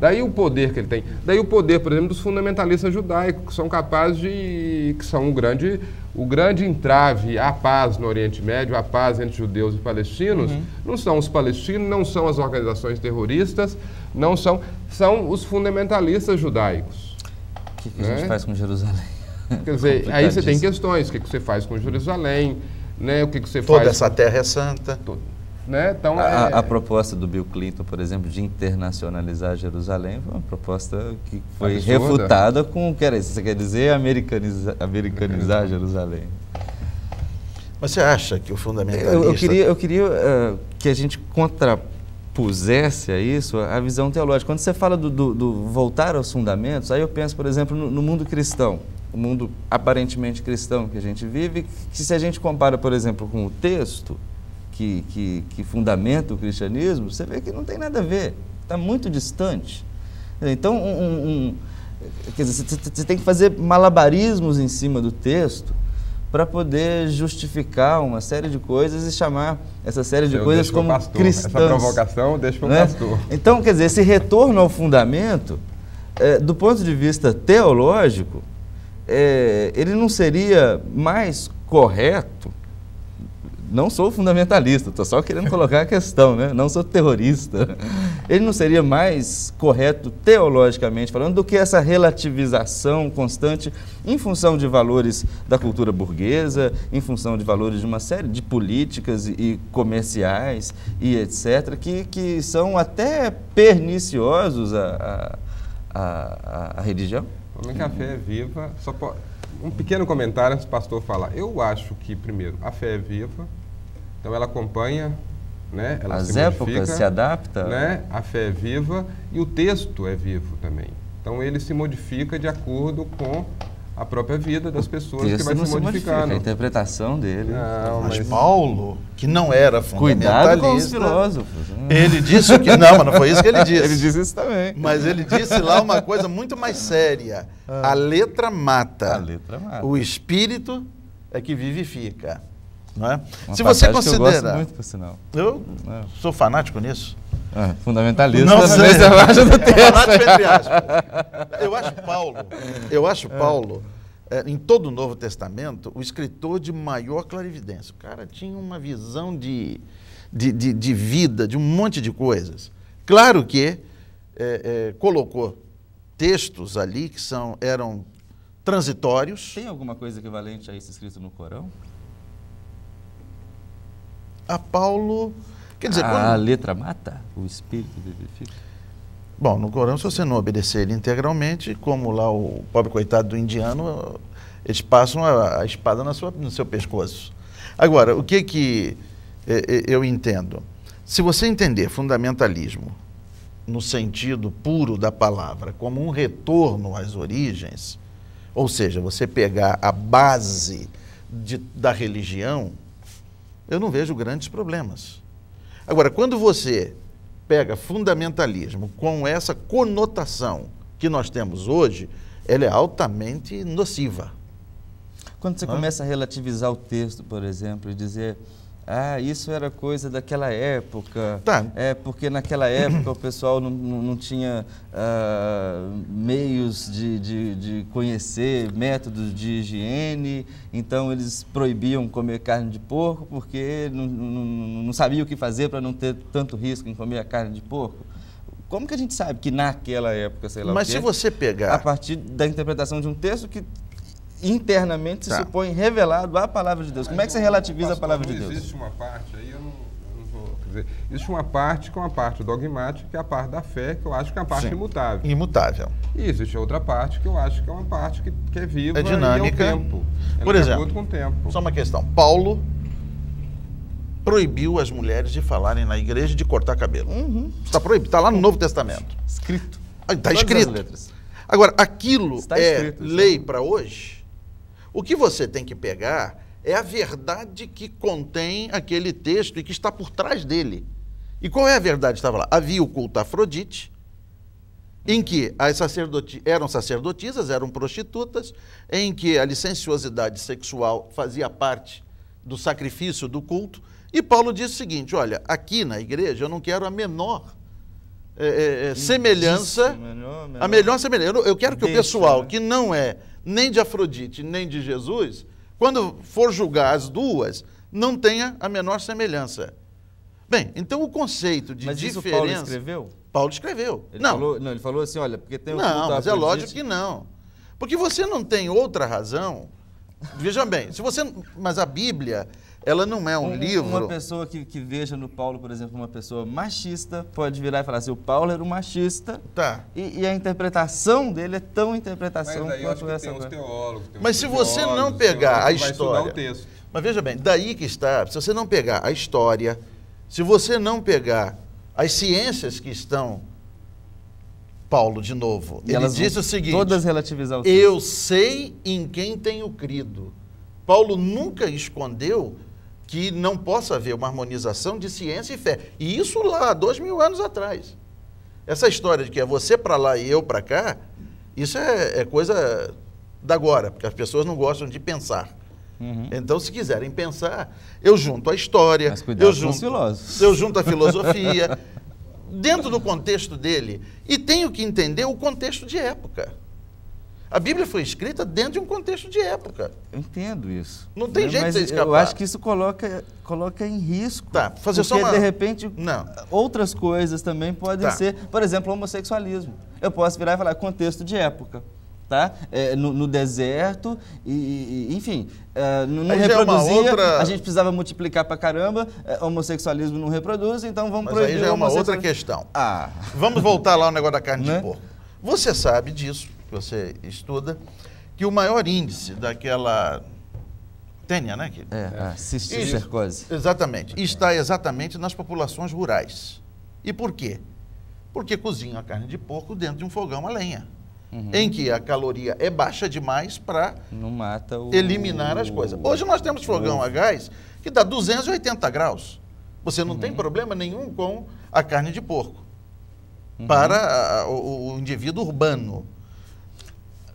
Daí o poder que ele tem. Daí o poder, por exemplo, dos fundamentalistas judaicos, que são capazes de... que são o grande entrave à paz no Oriente Médio, à paz entre judeus e palestinos, não são os palestinos, não são as organizações terroristas, não são... são os fundamentalistas judaicos. O que a gente faz com Jerusalém? Quer dizer, aí você tem questões, o que você faz com Jerusalém, né? O que você faz... Toda essa terra é santa. Né? Então, a proposta do Bill Clinton, por exemplo, de internacionalizar Jerusalém foi uma proposta que foi refutada com, você quer dizer, americanizar Jerusalém. Mas você acha que o fundamentalista... Eu queria que a gente contrapusesse a isso a visão teológica. Quando você fala do voltar aos fundamentos, aí eu penso, por exemplo, no mundo cristão, o mundo aparentemente cristão que a gente vive, que se a gente compara, por exemplo, com o texto que fundamenta o cristianismo, você vê que não tem nada a ver, está muito distante. Então, quer dizer, você tem que fazer malabarismos em cima do texto para poder justificar uma série de coisas e chamar essa série de coisas como cristãs. Essa provocação deixa para o pastor. Então, quer dizer, esse retorno ao fundamento, do ponto de vista teológico, ele não seria mais correto. Não sou fundamentalista, estou só querendo colocar a questão, né? Não sou terrorista. Ele não seria mais correto teologicamente falando do que essa relativização constante em função de valores da cultura burguesa, em função de valores de uma série de políticas e comerciais e etc., que são até perniciosos à religião? Homem, que a fé é viva. Um pequeno comentário antes do pastor falar. Eu acho que, primeiro, a fé é viva, então ela acompanha, né? Ela As épocas se adaptam. Né? A fé é viva e o texto é vivo também. Então ele se modifica de acordo com a própria vida das pessoas que vai se modificando. A interpretação dele. Não, mas Paulo, que não era fundamentalista... Cuidado com os filósofos. Ele disse que... Não, mas não foi isso que ele disse. Ele disse isso também. Mas ele disse lá uma coisa muito mais séria. A letra mata. A letra mata. O espírito é que vivifica. Não é? Uma Se você considera... considera... Eu gosto muito, por sinal. Eu sou fanático nisso. Fundamentalista. Não sei. Do texto. Fanático entre aspas. Eu acho Paulo, em todo o Novo Testamento, o escritor de maior clarividência. O cara tinha uma visão de vida, de um monte de coisas. Claro que colocou textos ali que eram transitórios. Tem alguma coisa equivalente a isso escrito no Corão? A Paulo... Quer dizer, a letra mata, o espírito vivifica. Bom, no Corão, se você não obedecer ele integralmente, como lá o pobre coitado do indiano, eles passam a espada no seu pescoço. Agora, o que eu entendo? Se você entender fundamentalismo no sentido puro da palavra, como um retorno às origens, ou seja, você pegar a base da religião, eu não vejo grandes problemas. Agora, quando você pega fundamentalismo com essa conotação que nós temos hoje, ela é altamente nociva. Quando você começa a relativizar o texto, por exemplo, e dizer, isso era coisa daquela época, porque naquela época o pessoal não tinha meios de conhecer métodos de higiene, então eles proibiam comer carne de porco porque não sabiam o que fazer para não ter tanto risco em comer a carne de porco. Como que a gente sabe que naquela época, sei lá Mas o quê, se você pegar... a partir da interpretação de um texto que internamente se supõe revelado à palavra de Deus. Como é que você relativiza a palavra de Deus? Existe uma parte, aí eu não vou... Quer dizer, existe uma parte que é uma parte dogmática, que é a parte da fé, que eu acho que é uma parte imutável. Imutável. E existe outra parte que eu acho que é uma parte que é viva, é dinâmica. E é o tempo. Por exemplo, com o tempo. Só uma questão. Paulo proibiu as mulheres de falarem na igreja de cortar cabelo. Está proibido, está lá no Novo Testamento. Escrito. Está escrito. Agora, aquilo lei para hoje. O que você tem que pegar é a verdade que contém aquele texto e que está por trás dele. E qual é a verdade que estava lá? Havia o culto a Afrodite, em que as eram sacerdotisas, eram prostitutas, em que a licenciosidade sexual fazia parte do sacrifício do culto. E Paulo disse o seguinte, olha, aqui na igreja eu não quero a menor semelhança, a melhor semelhança. Eu quero que o pessoal que não é nem de Afrodite, nem de Jesus, quando for julgar as duas, não tenha a menor semelhança. Bem, então o conceito de diferença... Mas isso Paulo escreveu? Paulo escreveu. Ele falou assim, olha, porque tem o Não, mas é lógico que não. Porque você não tem outra razão. Veja bem, mas a Bíblia, ela não é um livro... Uma pessoa que veja no Paulo, por exemplo, uma pessoa machista, pode virar e falar assim, o Paulo era um machista, e a interpretação dele é tão interpretação quanto essa. Tem os teólogos, mas se você não pegar a história... Mas veja bem, daí que está, se você não pegar a história, se você não pegar as ciências que estão... Paulo, de novo, ele disse o seguinte... Todas relativizar o texto. Eu sei em quem tenho crido. Paulo nunca escondeu que não possa haver uma harmonização de ciência e fé. E isso lá, 2000 anos atrás. Essa história de que é você para lá e eu para cá, isso é coisa da agora, porque as pessoas não gostam de pensar. Então, se quiserem pensar, eu junto a história, eu junto a filosofia... dentro do contexto dele, e tenho que entender o contexto de época. A Bíblia foi escrita dentro de um contexto de época. Eu entendo isso. Não tem jeito de você escapar. Eu acho que isso coloca em risco. Fazer só uma... de repente, outras coisas também podem ser, por exemplo, o homossexualismo. Eu posso virar e falar contexto de época. No deserto, enfim, não reproduzia, a gente precisava multiplicar pra caramba, homossexualismo não reproduz, então vamos proibir. Mas aí já é uma outra questão. Vamos voltar lá ao negócio da carne de porco. Você sabe disso, você estuda, que o maior índice daquela tênia, né? Cisticercose. Exatamente. Está exatamente nas populações rurais. E por quê? Porque cozinham a carne de porco dentro de um fogão a lenha. Em que a caloria é baixa demais para eliminar as coisas. Hoje nós temos fogão a gás que dá 280 graus. Você não tem problema nenhum com a carne de porco para o indivíduo urbano.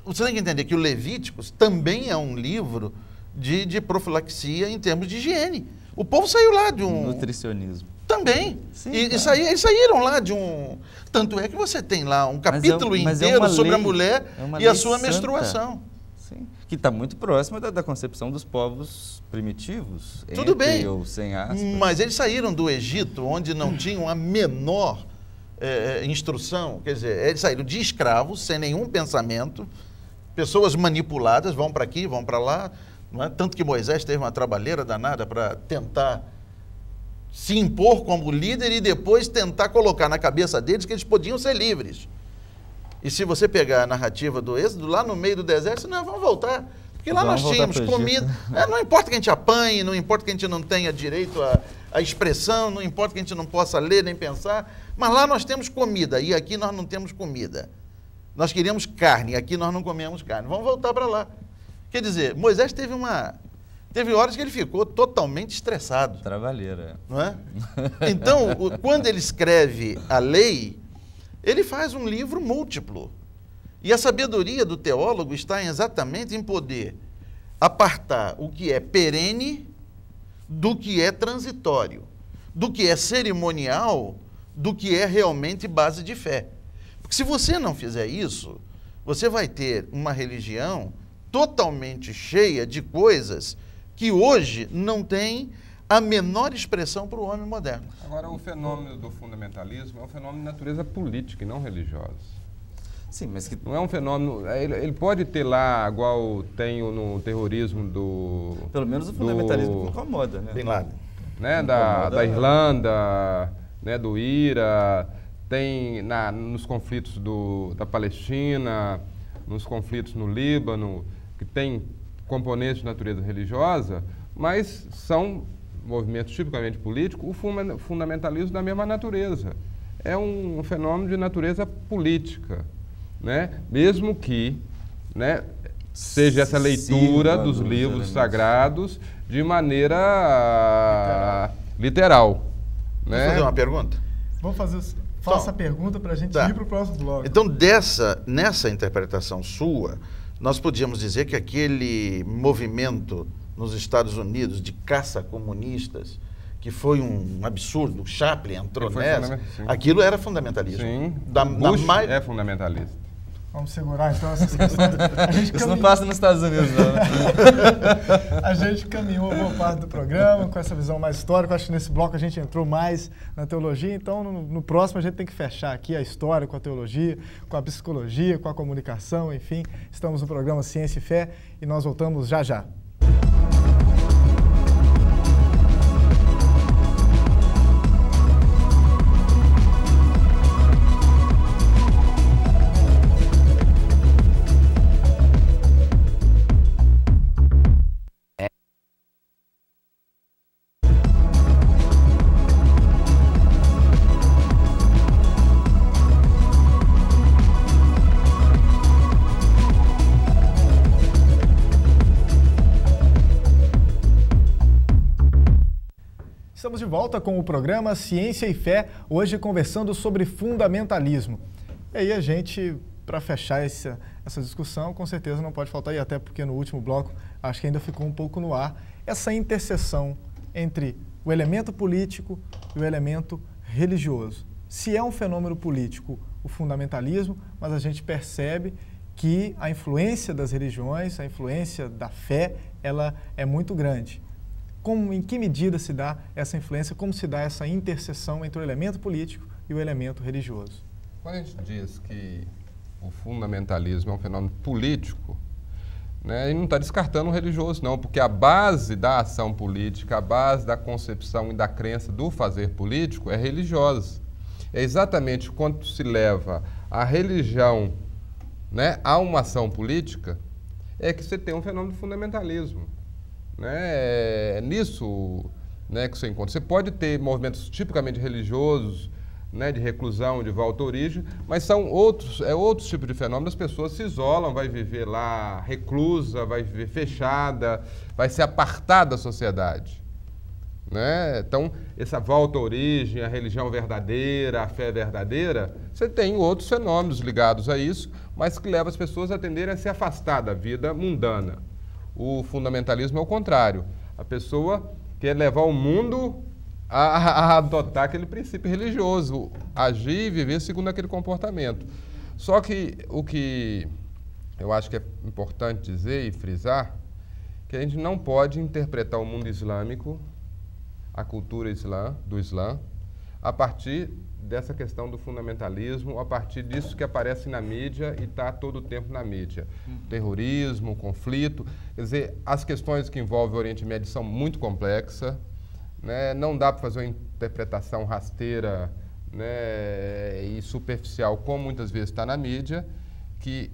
Você tem que entender que o Levíticos também é um livro de profilaxia em termos de higiene. O povo saiu lá de um... Nutricionismo. Também. Sim, eles saíram lá de um... Tanto é que você tem lá um capítulo inteiro sobre a mulher e a sua menstruação. Sim. Que está muito próxima da concepção dos povos primitivos. Tudo bem. Ou sem aspas. Mas eles saíram do Egito, onde não tinham a menor instrução. Quer dizer, eles saíram de escravos, sem nenhum pensamento, pessoas manipuladas, vão para aqui, vão para lá. Não é? Tanto que Moisés teve uma trabalheira danada para tentar se impor como líder e depois tentar colocar na cabeça deles que eles podiam ser livres. E se você pegar a narrativa do Êxodo, lá no meio do deserto, não, vamos voltar. Porque lá nós tínhamos comida. Não importa que a gente apanhe, não importa que a gente não tenha direito à expressão, não importa que a gente não possa ler nem pensar, mas lá nós temos comida e aqui nós não temos comida. Nós queríamos carne, aqui nós não comemos carne. Vamos voltar para lá. Quer dizer, Moisés teve horas que ele ficou totalmente estressado. Trabalheira. Não é? Então, quando ele escreve a lei, ele faz um livro múltiplo. E a sabedoria do teólogo está exatamente em poder apartar o que é perene do que é transitório, do que é cerimonial, do que é realmente base de fé. Porque se você não fizer isso, você vai ter uma religião totalmente cheia de coisas que hoje não tem a menor expressão para o homem moderno. Agora, o fenômeno do fundamentalismo é um fenômeno de natureza política e não religiosa. Sim, mas que... Não é um fenômeno... Ele pode ter lá, igual tem no terrorismo do... Pelo menos o fundamentalismo incomoda, né? Bin Laden. Né? Da Irlanda, né? Do IRA, tem nos conflitos da Palestina, nos conflitos no Líbano, que tem componentes de natureza religiosa, mas são movimentos tipicamente políticos, o fundamentalismo da mesma natureza. É um fenômeno de natureza política, né? Mesmo que, né, seja essa leitura dos livros sagrados de maneira literal. Né? Vamos fazer uma pergunta? Vamos fazer... Faça a pergunta para a gente ir para o próximo bloco. Então, nessa interpretação sua, nós podíamos dizer que aquele movimento nos Estados Unidos de caça a comunistas, que foi um absurdo, o Chaplin entrou nessa, sim. aquilo era fundamentalismo. Sim, Bush é fundamentalista. Vamos segurar então essas questões. Isso não passa nos Estados Unidos, não, né? A gente caminhou boa parte do programa com essa visão mais histórica. Acho que nesse bloco a gente entrou mais na teologia, então no próximo a gente tem que fechar aqui a história com a teologia, com a psicologia, com a comunicação, enfim. Estamos no programa Ciência e Fé e nós voltamos já já. Estamos de volta com o programa Ciência e Fé, hoje conversando sobre fundamentalismo. E aí a gente, para fechar essa discussão, com certeza não pode faltar, e até porque no último bloco acho que ainda ficou um pouco no ar, essa interseção entre o elemento político e o elemento religioso. Se é um fenômeno político, o fundamentalismo, mas a gente percebe que a influência das religiões, a influência da fé, ela é muito grande. Em que medida se dá essa influência, como se dá essa interseção entre o elemento político e o elemento religioso? Quando a gente diz que o fundamentalismo é um fenômeno político, né, e não está descartando o religioso, não, porque a base da ação política, a base da concepção e da crença do fazer político é religiosa. É exatamente quando se leva a religião, né, a uma ação política, é que você tem um fenômeno de fundamentalismo. É nisso, né, que você encontra. Você pode ter movimentos tipicamente religiosos, né, de reclusão, de volta à origem, mas são outros tipos de fenômenos. As pessoas se isolam, vai viver lá reclusa, vai viver fechada, vai se apartar da sociedade. Né? Então, essa volta à origem, a religião verdadeira, a fé verdadeira, você tem outros fenômenos ligados a isso, mas que levam as pessoas a tenderem a se afastar da vida mundana. O fundamentalismo é o contrário. A pessoa quer levar o mundo a adotar aquele princípio religioso, agir e viver segundo aquele comportamento. Só que o que eu acho que é importante dizer e frisar, que a gente não pode interpretar o mundo islâmico, a cultura do Islã, a partir dessa questão do fundamentalismo, a partir disso que aparece na mídia e está todo o tempo na mídia. Terrorismo, conflito, quer dizer, as questões que envolvem o Oriente Médio são muito complexas, né? Não dá para fazer uma interpretação rasteira, né, e superficial, como muitas vezes está na mídia, que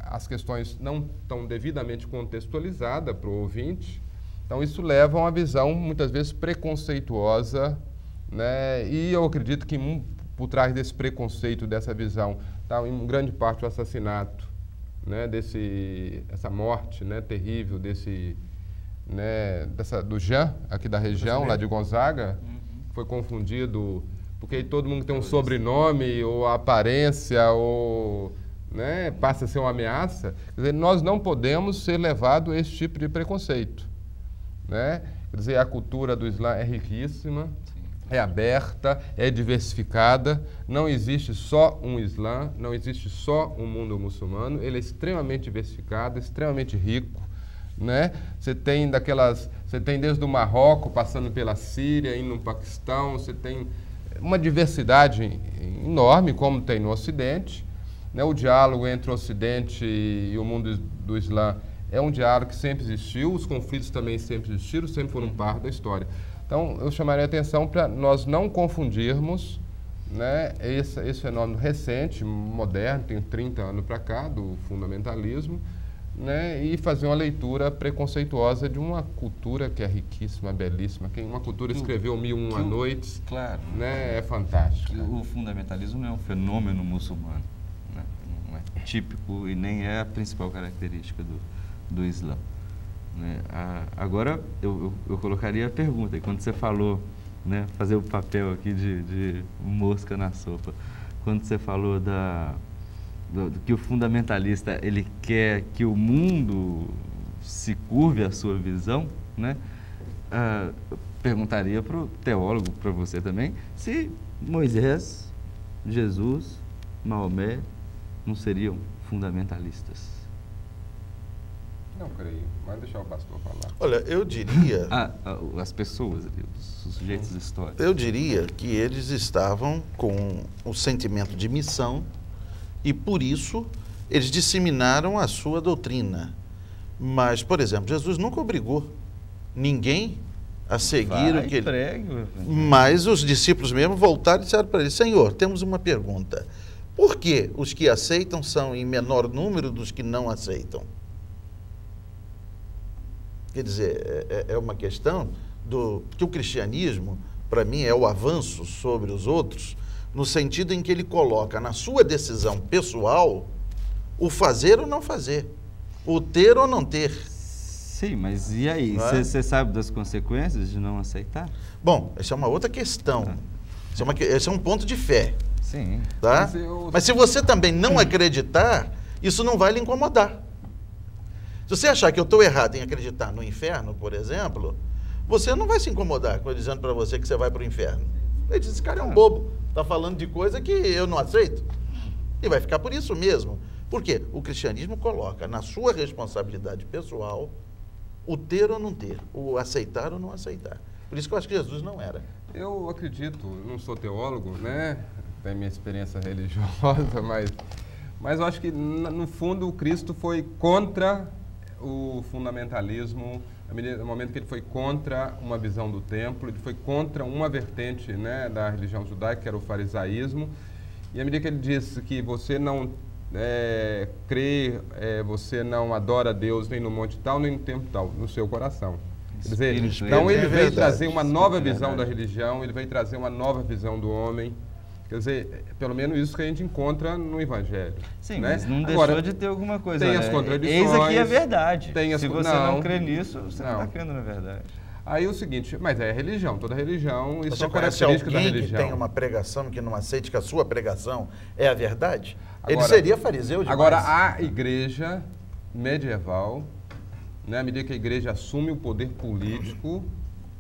as questões não estão devidamente contextualizadas para o ouvinte. Então, isso leva a uma visão, muitas vezes, preconceituosa, né? E eu acredito que por trás desse preconceito, dessa visão, está em grande parte o assassinato, né? Essa morte, né, terrível né, do Jean, aqui da região, lá de Gonzaga, foi confundido, porque todo mundo tem um sobrenome, ou aparência, ou, né, passa a ser uma ameaça. Quer dizer, nós não podemos ser levados a esse tipo de preconceito. Né? Quer dizer, a cultura do Islã é riquíssima, é aberta, é diversificada, não existe só um Islã, não existe só um mundo muçulmano, ele é extremamente diversificado, extremamente rico, né? Você tem desde o Marrocos, passando pela Síria, indo no Paquistão, você tem uma diversidade enorme, como tem no Ocidente, né? O diálogo entre o Ocidente e o mundo do Islã é um diálogo que sempre existiu, os conflitos também sempre existiram, sempre foram parte da história. Então, eu chamaria a atenção para nós não confundirmos, né, esse fenômeno recente, moderno, tem 30 anos para cá, do fundamentalismo, né, e fazer uma leitura preconceituosa de uma cultura que é riquíssima, belíssima. Uma cultura escreveu 1001 Noites, claro, né, é fantástico. O fundamentalismo não é um fenômeno muçulmano, né, não é típico e nem é a principal característica do Islã. Agora, eu colocaria a pergunta, e quando você falou, né, fazer o papel aqui de mosca na sopa, quando você falou que o fundamentalista ele quer que o mundo se curve à sua visão, né, perguntaria para o teólogo, para você também, se Moisés, Jesus, Maomé não seriam fundamentalistas. Não creio, mas deixar o pastor falar. Olha, eu diria... As pessoas ali, os sujeitos históricos. Eu diria que eles estavam com o sentimento de missão e, por isso, eles disseminaram a sua doutrina. Mas, por exemplo, Jesus nunca obrigou ninguém a seguir o que ele... Mas os discípulos mesmo voltaram e disseram para ele: Senhor, temos uma pergunta. Por que os que aceitam são em menor número dos que não aceitam? Quer dizer, é uma questão que o cristianismo, para mim, é o avanço sobre os outros, no sentido em que ele coloca na sua decisão pessoal o fazer ou não fazer, o ter ou não ter. Sim, mas e aí? Você sabe das consequências de não aceitar? Bom, essa é uma outra questão. Esse é um ponto de fé. Sim. Tá? Mas se você também não acreditar, isso não vai lhe incomodar. Se você achar que eu estou errado em acreditar no inferno, por exemplo, você não vai se incomodar com ele dizendo para você que você vai para o inferno. Ele diz: esse cara é um bobo, está falando de coisa que eu não aceito. E vai ficar por isso mesmo. Por quê? O cristianismo coloca na sua responsabilidade pessoal o ter ou não ter, o aceitar ou não aceitar. Por isso que eu acho que Jesus não era. Eu acredito, não sou teólogo, né? Tenho minha experiência religiosa, mas eu acho que, no fundo, o Cristo foi contra o fundamentalismo. No momento que ele foi contra uma visão do templo, ele foi contra uma vertente, né, da religião judaica, que era o farisaísmo. E à medida que ele disse que você não crê, você não adora a Deus nem no monte tal, nem no templo tal, no seu coração. Quer dizer, então ele veio trazer uma nova visão da religião, ele veio trazer uma nova visão do homem. Quer dizer, pelo menos isso que a gente encontra no Evangelho. Sim, né? mas não Agora, deixou de ter alguma coisa. Tem as contradições. Eis aqui a verdade. Se você não crê nisso, você não está crendo na verdade. Aí o seguinte, mas é religião, toda religião, isso você é uma característica da religião. Que tem uma pregação que não aceite que a sua pregação é a verdade? Ele seria fariseu demais. Agora, a igreja medieval, né, à medida que a igreja assume o poder político,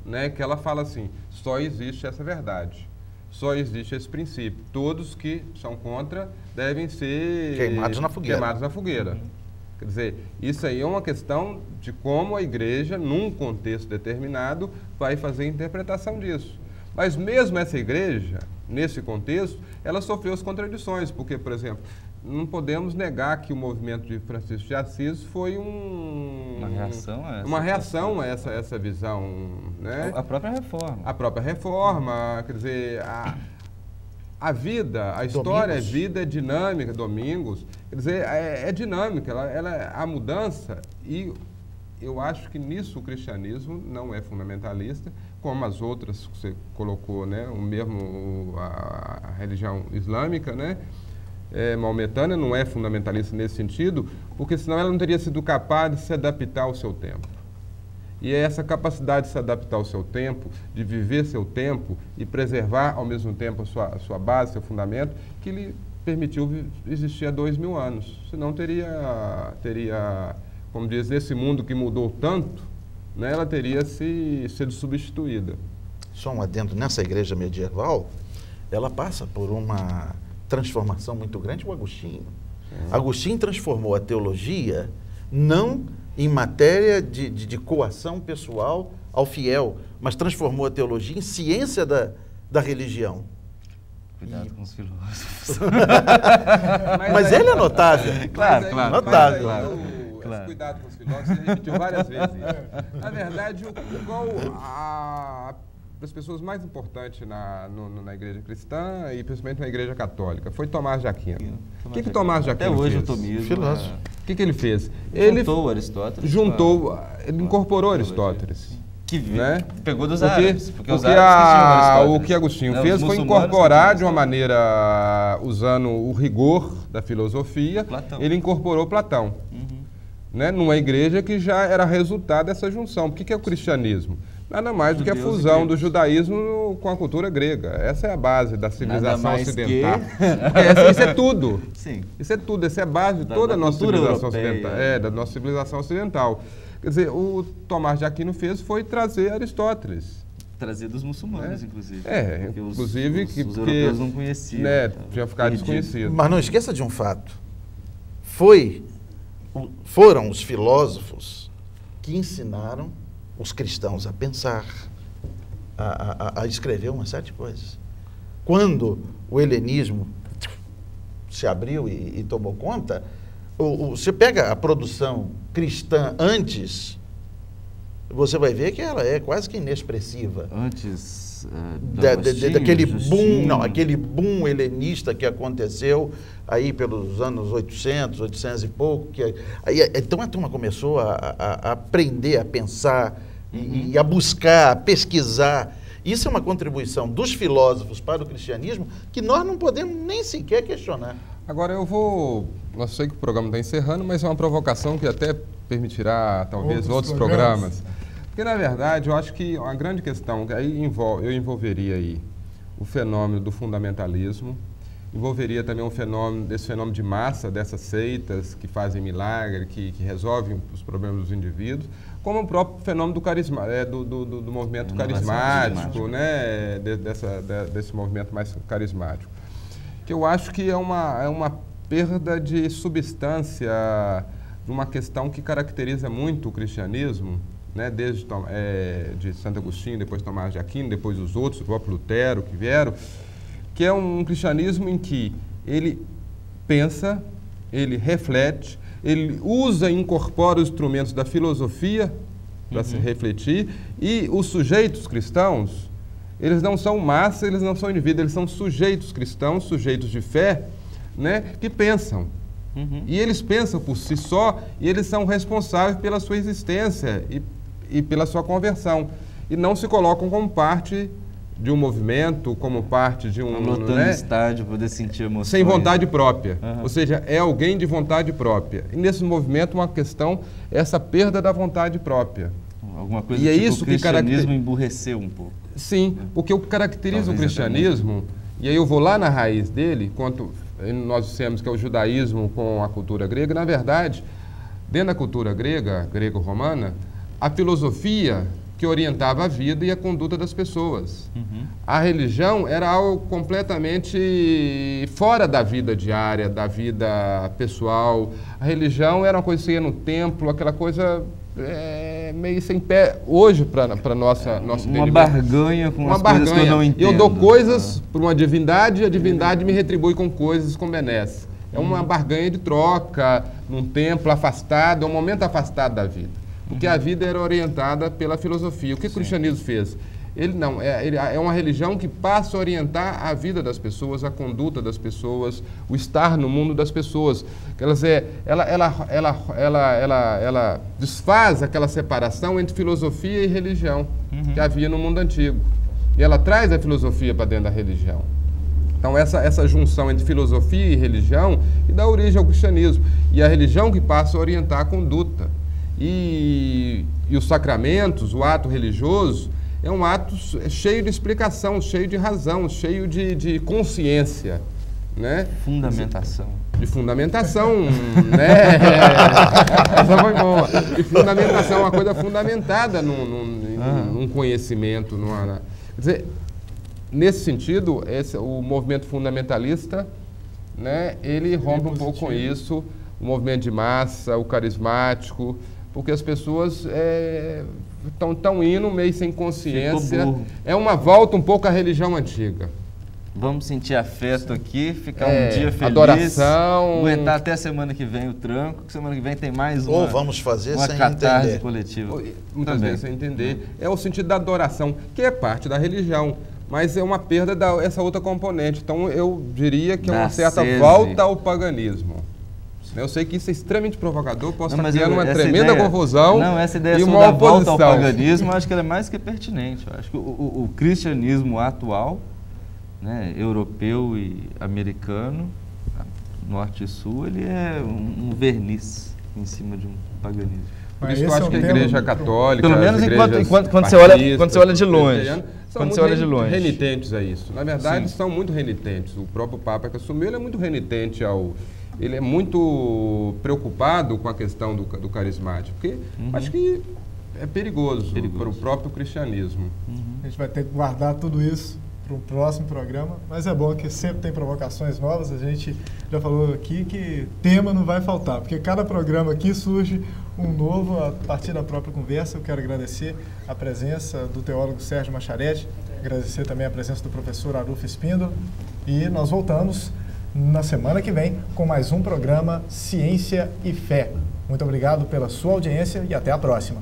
né, que ela fala assim: só existe essa verdade. Só existe esse princípio. Todos que são contra devem ser queimados na fogueira. Quer dizer, isso aí é uma questão de como a igreja, num contexto determinado, vai fazer a interpretação disso. Mas mesmo essa igreja, nesse contexto, ela sofreu as contradições, porque, por exemplo, não podemos negar que o movimento de Francisco de Assis foi uma reação a essa visão, né? A própria reforma. A própria reforma, quer dizer, a vida, a história é vida, é dinâmica, Domingos, quer dizer, é dinâmica, a mudança, e eu acho que nisso o cristianismo não é fundamentalista, como as outras que você colocou, né? O mesmo a religião islâmica, né? Maometana não é fundamentalista nesse sentido, porque senão ela não teria sido capaz de se adaptar ao seu tempo. E é essa capacidade de se adaptar ao seu tempo, de viver seu tempo e preservar ao mesmo tempo a sua base, seu fundamento, que lhe permitiu existir há 2000 anos. Senão teria, como diz, nesse mundo que mudou tanto, né, ela teria sido substituída. Só um adendo, nessa igreja medieval, ela passa por uma transformação muito grande, o Agostinho. Agostinho transformou a teologia não em matéria de coação pessoal ao fiel, mas transformou a teologia em ciência da religião. Cuidado com os filósofos. Mas ele é notável. Claro. Notável. Esse cuidado com os filósofos, ele repetiu várias vezes isso. Na verdade, igual das pessoas mais importantes na igreja cristã e principalmente na igreja católica foi Tomás de Aquino. O que Tomás de Aquino fez? Até hoje o tomismo. Filósofo. O que ele fez? Juntou Aristóteles. Ele incorporou Aristóteles. Que né? Pegou dos árabes. Porque o que Agostinho fez foi incorporar de uma maneira, usando o rigor da filosofia, ele incorporou Platão. Né? Numa igreja que já era resultado dessa junção. O que é o cristianismo? Nada mais do que a fusão do judaísmo com a cultura grega. Essa é a base da civilização ocidental. Isso é tudo. Sim. Isso é tudo. Essa é a base de toda a nossa civilização ocidental. Da nossa civilização ocidental. Quer dizer, o Tomás de Aquino foi trazer Aristóteles. Trazer dos muçulmanos, inclusive. Inclusive os europeus não conheciam. Tinha ficado desconhecido. Mas não esqueça de um fato. Foram os filósofos que ensinaram os cristãos a pensar, a escrever uma série de coisas. Quando o helenismo se abriu e tomou conta, você pega a produção cristã antes, você vai ver que ela é quase que inexpressiva. Antes daquele boom, aquele boom helenista que aconteceu aí pelos anos 800 e pouco. Então a turma começou a aprender, a pensar e a buscar, a pesquisar. Isso é uma contribuição dos filósofos para o cristianismo que nós não podemos nem sequer questionar. Agora eu sei que o programa está encerrando, mas é uma provocação que até permitirá talvez outros programas. Porque na verdade eu acho que uma grande questão, aí eu envolveria aí o fenômeno do fundamentalismo, envolveria também esse fenômeno de massa, dessas seitas que fazem milagre, que resolvem os problemas dos indivíduos, como o próprio fenômeno do movimento carismático, né? Desse movimento mais carismático. Que eu acho que é uma perda de substância de uma questão que caracteriza muito o cristianismo, né? Desde de Santo Agostinho, depois Tomás de Aquino, depois os outros, o próprio Lutero que vieram, que é um cristianismo em que ele pensa, ele reflete, ele usa e incorpora os instrumentos da filosofia para se refletir, e os sujeitos cristãos, eles não são massa, eles não são indivíduos, eles são sujeitos cristãos, sujeitos de fé, né, que pensam. E eles pensam por si só e eles são responsáveis pela sua existência e pela sua conversão. E não se colocam como parte de um movimento, como parte de um... Lotando estádio, poder sentir emoções. Sem vontade própria. Ou seja, é alguém de vontade própria. E nesse movimento uma questão é essa perda da vontade própria. Alguma coisa o cristianismo emburreceu um pouco. Sim, porque o que caracteriza o cristianismo, e aí eu vou lá na raiz dele, quanto nós dissemos que é o judaísmo com a cultura grega, na verdade, dentro da cultura grega, grego-romana, a filosofia que orientava a vida e a conduta das pessoas. A religião era algo completamente fora da vida diária, da vida pessoal. A religião era uma coisa que você ia no templo, aquela coisa meio sem pé. Hoje, para nossa uma barganha com as coisas que eu não entendo. Eu dou coisas para uma divindade e a divindade me retribui com coisas, com benesses. É uma barganha de troca, num templo afastado, é um momento afastado da vida. Porque a vida era orientada pela filosofia. O que o cristianismo fez? Ele não, é uma religião que passa a orientar a vida das pessoas, a conduta das pessoas, o estar no mundo das pessoas. Ela desfaz aquela separação entre filosofia e religião que havia no mundo antigo. E ela traz a filosofia para dentro da religião. Então essa junção entre filosofia e religião que dá origem ao cristianismo. E a religião que passa a orientar a conduta. E os sacramentos, o ato religioso, é um ato cheio de explicação, cheio de razão, cheio de consciência, né? Fundamentação. De fundamentação, né? Essa foi boa. De fundamentação, uma coisa fundamentada num conhecimento. Quer dizer, nesse sentido, o movimento fundamentalista, né, ele rompe um pouco com isso, o movimento de massa, o carismático, porque as pessoas estão indo meio sem consciência. É uma volta um pouco à religião antiga. Vamos sentir afeto aqui, ficar um dia feliz. Adoração. Aguentar até semana que vem o tranco, que semana que vem tem mais uma. Ou vamos fazer uma sem catarse entender. coletiva. Muitas vezes sem entender. É o sentido da adoração, que é parte da religião, mas é uma perda dessa outra componente. Então eu diria que é uma certa volta ao paganismo. Eu sei que isso é extremamente provocador, posso estar criando uma tremenda confusão essa ideia e sobre uma a volta oposição. ao paganismo, eu acho que ela é mais que pertinente. Eu acho que o cristianismo atual, né, europeu e americano, norte e sul, ele é um verniz em cima de um paganismo. Por isso que eu acho que a Igreja Católica, pelo menos quando você olha de longe, são muito renitentes a isso. Na verdade, são muito renitentes. O próprio Papa que assumiu, ele é muito renitente ele é muito preocupado com a questão do carismático, porque acho que é perigoso para o próprio cristianismo. A gente vai ter que guardar tudo isso para um próximo programa, mas é bom que sempre tem provocações novas. A gente já falou aqui que tema não vai faltar, porque cada programa aqui surge um novo a partir da própria conversa. Eu quero agradecer a presença do teólogo Sérgio Macharete, agradecer também a presença do professor Arulfo Espíndola, e nós voltamos na semana que vem com mais um programa Ciência e Fé. Muito obrigado pela sua audiência e até a próxima.